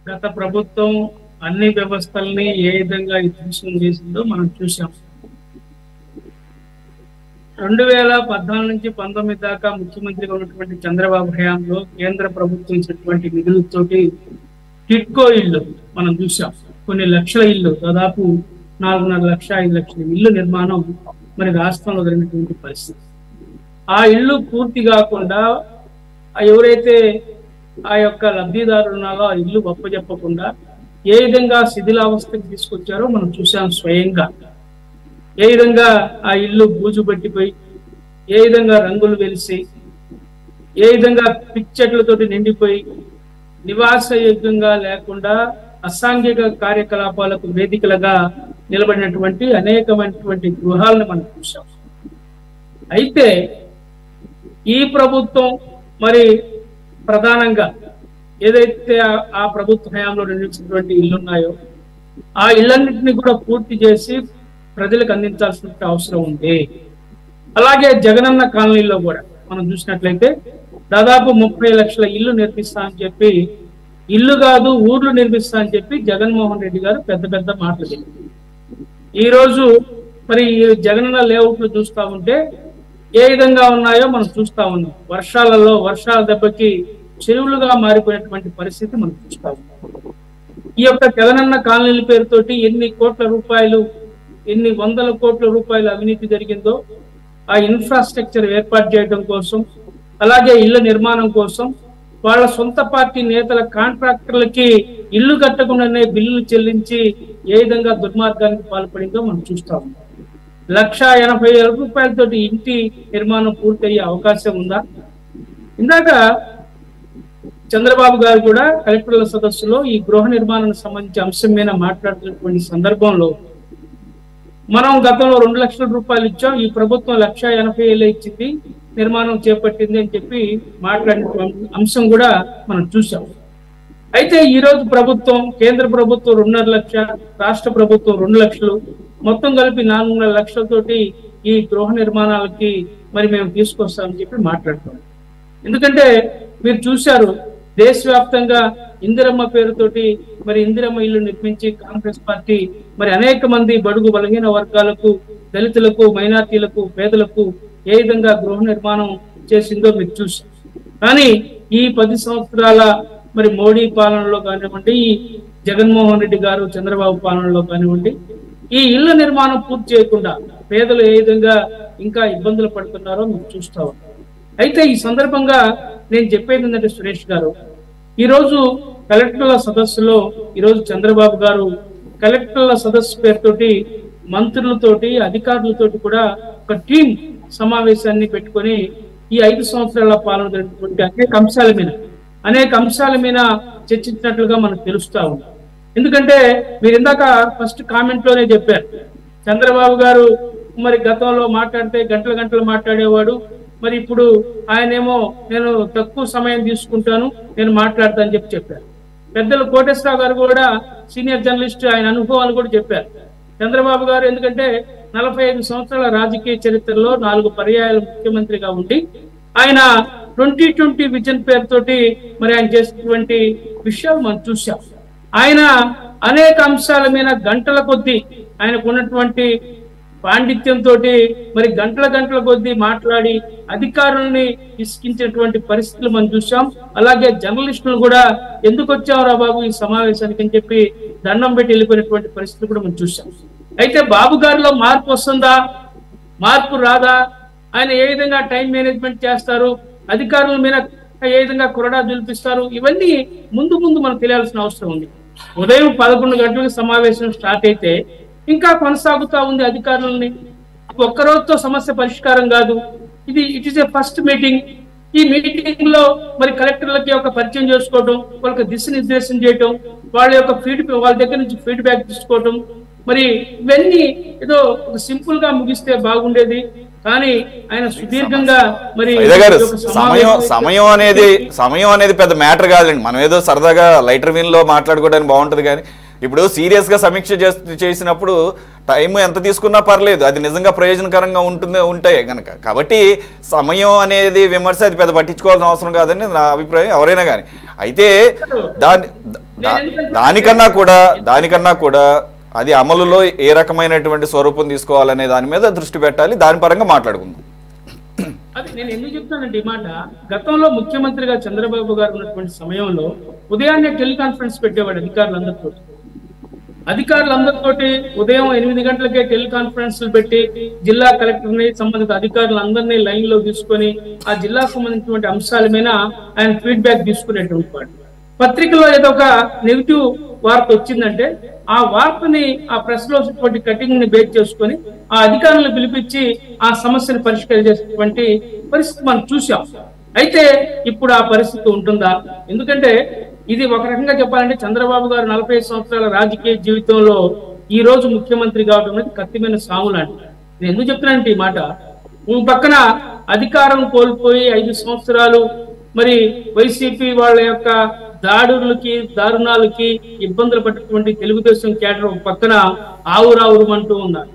గత ప్రభుత్వం అన్ని వ్యవస్థల్ని ఏ విధంగా విధ్వంసం చేసిందో మనం చూసాం. 2014 నుంచి 19 దాకా ముఖ్యమంత్రిగా ఉన్నటువంటి చంద్రబాబు హయాంలో కేంద్ర ప్రభుత్వం ఇచ్చినటువంటి నిధులతోటి టిట్కో ఇల్లు మనం చూసాం. కొన్ని లక్షల ఇల్లు, దాదాపు 4.5 లక్షల 5 లక్షల ఇల్లు నిర్మాణం మరి రాష్ట్రంలో జరిగినటువంటి పరిస్థితి. ఆ ఇల్లు పూర్తి కాకుండా ఎవరైతే ఆ యొక్క లబ్ధిదారులు ఉన్నారో ఆ ఇల్లు ఒప్పజెప్పకుండా ఏ విధంగా శిథిలావస్థకు తీసుకొచ్చారో మనం చూసాం స్వయంగా. ఏ విధంగా ఆ ఇల్లు బూజు పట్టిపోయి, ఏ విధంగా రంగులు వెలిసి, ఏ విధంగా పిచ్చెట్లతోటి నిండిపోయి నివాసయోగ్యంగా లేకుండా అసాంఘిక కార్యకలాపాలకు వేదికలుగా నిలబడినటువంటి అనేకమైనటువంటి గృహాలను మనం చూసాం. అయితే ఈ ప్రభుత్వం మరి ప్రధానంగా ఏదైతే ఆ ప్రభుత్వ హయాంలో నిర్మించినటువంటి ఇల్లున్నాయో ఆ ఇళ్ళన్నింటినీ కూడా పూర్తి చేసి ప్రజలకు అందించాల్సిన అవసరం ఉంది. అలాగే జగనన్న కాలనీలో కూడా మనం చూసినట్లయితే దాదాపు 30 లక్షల ఇల్లు నిర్మిస్తా అని చెప్పి, ఇల్లు కాదు ఊర్లు నిర్మిస్తా అని చెప్పి జగన్మోహన్ రెడ్డి గారు పెద్ద పెద్ద మాటలు చెప్పారు. ఈ రోజు మరి జగనన్న లేఅవుట్లు చూస్తా ఉంటే ఏ విధంగా ఉన్నాయో మనం చూస్తా ఉన్నాం. వర్షాల దెబ్బకి చెరువులుగా మారిపోయినటువంటి పరిస్థితి మనం చూస్తా ఉన్నాం. ఈ యొక్క జగనన్న కాలనీల పేరుతోటి ఎన్ని 100 కోట్ల రూపాయలు అవినీతి జరిగిందో ఆ ఇన్ఫ్రాస్ట్రక్చర్ ఏర్పాటు చేయడం కోసం, అలాగే ఇళ్ల నిర్మాణం కోసం వాళ్ళ సొంత పార్టీ నేతల కాంట్రాక్టర్లకి ఇల్లు కట్టకుండానే బిల్లులు చెల్లించి ఏ విధంగా దుర్మార్గానికి పాల్పడిందో మనం చూస్తా ఉన్నాం. 1,80,000 రూపాయలతోటి ఇంటి నిర్మాణం పూర్తయ్యే అవకాశం ఉందా? ఇందాక చంద్రబాబు గారు కూడా కలెక్టర్ల సదస్సులో ఈ గృహ నిర్మాణానికి సంబంధించి అంశం మీద మాట్లాడుతున్నటువంటి సందర్భంలో మనం గతంలో 2 లక్షల రూపాయలు ఇచ్చాం, ఈ ప్రభుత్వం 1,80,000 ఇచ్చింది, నిర్మాణం చేపట్టింది అని చెప్పి మాట్లాడిన అంశం కూడా మనం చూసాం. అయితే ఈ రోజు ప్రభుత్వం, కేంద్ర ప్రభుత్వం 2.5 లక్ష, రాష్ట్ర ప్రభుత్వం 2 లక్షలు, మొత్తం కలిపి 4.5 లక్షలతోటి ఈ గృహ నిర్మాణాలకి మరి మేము తీసుకొస్తామని చెప్పి మాట్లాడుతున్నాం. ఎందుకంటే మీరు చూశారు, దేశవ్యాప్తంగా ఇందిరమ్మ పేరుతోటి మరి ఇందిరమ్మ ఇల్లు నిర్మించి కాంగ్రెస్ పార్టీ మరి అనేక మంది బడుగు బలహీన వర్గాలకు, దళితులకు, మైనార్టీలకు, పేదలకు ఏ విధంగా గృహ నిర్మాణం చేసిందో మీరు చూశారు. కానీ ఈ 10 సంవత్సరాల మరి మోడీ పాలనలో కానివ్వండి, ఈ జగన్మోహన్ రెడ్డి గారు చంద్రబాబు పాలనలో కానివ్వండి, ఈ ఇళ్ల నిర్మాణం పూర్తి చేయకుండా పేదలు ఏ విధంగా ఇంకా ఇబ్బందులు పడుతున్నారో మీరు చూస్తా ఉన్నారు. అయితే ఈ సందర్భంగా నేను చెప్పేది ఏంటంటే, సురేష్ గారు, ఈరోజు కలెక్టర్ల సదస్సులో ఈరోజు చంద్రబాబు గారు కలెక్టర్ల సదస్సు పేరుతోటి మంత్రులతోటి, అధికారులతోటి కూడా ఒక టీం సమావేశాన్ని పెట్టుకొని ఈ 5 సంవత్సరాల పాలన జరిగినటువంటి అనేక అంశాల మీద చర్చించినట్లుగా మనకు తెలుస్తా ఉంది. ఎందుకంటే మీరు ఇందాక ఫస్ట్ కామెంట్ లోనే చెప్పారు, చంద్రబాబు గారు మరి గతంలో మాట్లాడితే గంటలు మాట్లాడేవాడు, మరి ఇప్పుడు ఆయనేమో నేను తక్కువ సమయం తీసుకుంటాను, నేను మాట్లాడతానని చెప్పారు. పెద్దలు కోటేశ్వరరావు గారు కూడా సీనియర్ జర్నలిస్ట్, ఆయన అనుభవాలు కూడా చెప్పారు. చంద్రబాబు గారు ఎందుకంటే 45 సంవత్సరాల రాజకీయ చరిత్రలో 4 పర్యాయాలు ముఖ్యమంత్రిగా ఉండి ఆయన 2020 విజన్ పేరుతోటి మరి ఆయన చేసినటువంటి విషయాలు మనం చూసాం. ఆయన అనేక అంశాల మీద గంటల కొద్దీ ఆయనకు ఉన్నటువంటి పాండిత్యంతో మరి గంటల కొద్దీ మాట్లాడి అధికారుల్ని ఇసుకించినటువంటి పరిస్థితులు మనం చూసాం. అలాగే జర్నలిస్టులు కూడా ఎందుకు వచ్చావురా బాబు ఈ సమావేశానికి అని చెప్పి దండం పెట్టి వెళ్ళిపోయినటువంటి పరిస్థితులు కూడా మనం చూసాం. అయితే బాబు గారిలో మార్పు వస్తుందా, మార్పు రాదా, ఆయన ఏ విధంగా టైం మేనేజ్మెంట్ చేస్తారు, అధికారుల మీద ఏ విధంగా కొరడా జులిపిస్తారు, ఇవన్నీ ముందు మనకు తెలియాల్సిన అవసరం ఉంది. ఉదయం 11 గంటలకు సమావేశం స్టార్ట్ అయితే ఇంకా కొనసాగుతా ఉంది. అధికారులని ఒక్కరోజుతో సమస్య పరిష్కారం కాదు. It is a first meeting. ఈ మీటింగ్ లో మరి కలెక్టర్లకి ఒక పరిచయం చేసుకోవటం, వాళ్ళకి దిశనిర్దేశం చేయటం, వాళ్ళ దగ్గర నుంచి ఫీడ్బ్యాక్ తీసుకోవటం, మరి ఇవన్నీ ఏదో సింపుల్ గా ముగిస్తే బాగుండేది. కానీ ఆయన సుదీర్ఘంగా మరి సమయం అనేది పెద్ద మ్యాటర్ కాదండి. మనం ఏదో సరదాగా లైటర్ వీన్ లో మాట్లాడుకోవడానికి బాగుంటది, కానీ ఇప్పుడు సీరియస్ గా సమీక్ష చేసినప్పుడు టైం ఎంత తీసుకున్నా పర్లేదు, అది నిజంగా ప్రయోజనకరంగా ఉంటాయి కనుక. కాబట్టి సమయం అనేది విమర్శ అది పెద్ద పట్టించుకోవాల్సిన అవసరం కాదని నా అభిప్రాయం, ఎవరైనా కానీ. అయితే దానికన్నా కూడా అది అమలులో ఏ రకమైనటువంటి స్వరూపం తీసుకోవాలనే దాని మీద దృష్టి పెట్టాలి. దాని పరంగా మాట్లాడుకుందాం. అది నేను ఎందుకు చెప్తానంటే, ఈ మాట గతంలో ముఖ్యమంత్రిగా చంద్రబాబు గారు ఉన్నటువంటి సమయంలో ఉదయాన్నే టెలికాన్ఫరెన్స్ పెట్టేవాడు అధికారులందరితోటి ఉదయం 8 గంటలకే టెలికాన్ఫరెన్స్లు పెట్టి జిల్లా కలెక్టర్ని, సంబంధిత అధికారులందరినీ లైన్ లో తీసుకొని ఆ జిల్లాకు సంబంధించినటువంటి అంశాల మీద ఆయన ఫీడ్బ్యాక్ తీసుకునేటువంటి వాడు. పత్రికలో ఏదో ఒక నెగిటివ్ వార్త వచ్చిందంటే ఆ వార్తని ఆ ప్రెస్ లో కటింగ్ ని బేస్ చేసుకొని ఆ అధికారులను పిలిపించి ఆ సమస్యను పరిష్కరించేటువంటి పరిస్థితి మనం చూసాం. అయితే ఇప్పుడు ఆ పరిస్థితి ఉంటుందా? ఎందుకంటే ఇది ఒక రకంగా చెప్పాలంటే చంద్రబాబు గారు 45 సంవత్సరాల రాజకీయ జీవితంలో ఈ రోజు ముఖ్యమంత్రి కావడం అనేది కత్తిమైన సాము లాంటిది. నేను ఎందుకు చెప్తున్నానంటే ఈ మాట, పక్కన అధికారం కోల్పోయి 5 సంవత్సరాలు మరి వైసీపీ వాళ్ళ యొక్క దారుణాలకి ఇబ్బందులు పట్టినటువంటి తెలుగుదేశం కేడర్ పక్కన ఆవురావురమంటూ ఉన్నారు.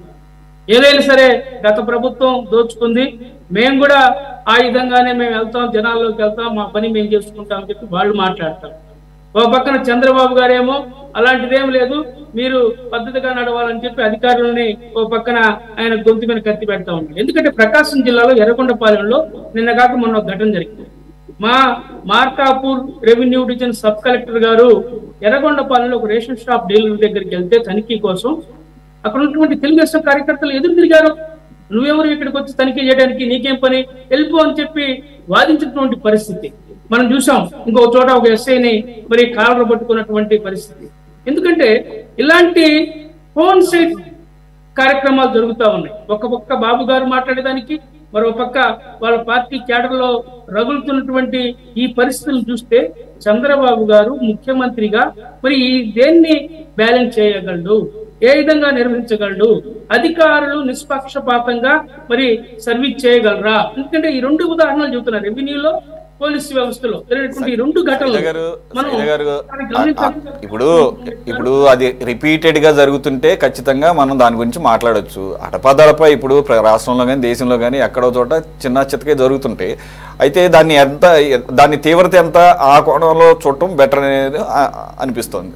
ఏదైనా సరే గత ప్రభుత్వం దోచుకుంది, మేము కూడా ఆ విధంగానే మేము వెళ్తాం, జనాల్లోకి వెళ్తాం, మా పని మేము చేసుకుంటాం అని చెప్పి వాళ్ళు మాట్లాడతారు. ఓ పక్కన చంద్రబాబు గారేమో అలాంటిదేం లేదు, మీరు పద్ధతిగా నడవాలని చెప్పి అధికారులని ఓ పక్కన ఆయన గొంతు మీద కత్తి పెడతా ఉంటారు. ఎందుకంటే ప్రకాశం జిల్లాలో ఎర్రగొండపాలెంలో నిన్న కాక మొన్న ఒక ఘటన జరిగింది. మా Markapur revenue division sub collector గారు ఎర్రగొండపాలెంలో ఒక రేషన్ షాప్ డీలర్ దగ్గరికి వెళ్తే తనిఖీ కోసం అక్కడ ఉన్నటువంటి తెలుగుదేశం కార్యకర్తలు ఎదురు తిరిగారు. నువ్వెవరు ఇక్కడికి వచ్చి తనిఖీ చేయడానికి, నీకేం పని, వెళ్ళిపో అని చెప్పి వాదించినటువంటి పరిస్థితి మనం చూసాం. ఇంకో చోట ఒక ఎస్ఐని మరి కాళ్ళలో పట్టుకున్నటువంటి పరిస్థితి. ఎందుకంటే ఇలాంటి ఫోన్ సైట్ కార్యక్రమాలు జరుగుతూ ఉన్నాయి. ఒక పక్క బాబు గారు మాట్లాడేదానికి, మరో పక్క వాళ్ళ పార్టీ క్యాడర్లో రగులుతున్నటువంటి ఈ పరిస్థితులను చూస్తే చంద్రబాబు గారు ముఖ్యమంత్రిగా మరి దేన్ని బ్యాలెన్స్ చేయగలడు, ఏ విధంగా నిర్వహించగలడు, అధికారులు నిష్పక్షపాతంగా మరి సర్వీస్ చేయగలరా? ఎందుకంటే ఈ రెండు ఉదాహరణలు చెబుతున్నారు, రెవెన్యూలో పోలీసు వ్యవస్థలో జరిగినటువంటి ఈ రెండు ఘటనలు ఇప్పుడు అది రిపీటెడ్ గా జరుగుతుంటే ఖచ్చితంగా మనం దాని గురించి మాట్లాడొచ్చు. అడపదడప ఇప్పుడు రాష్ట్రంలో కానీ దేశంలో కానీ ఎక్కడో చోట చిన్న చితకే జరుగుతుంటే, అయితే దాని తీవ్రత ఎంత ఆ కోణంలో చూడటం బెటర్ అనేది అనిపిస్తోంది.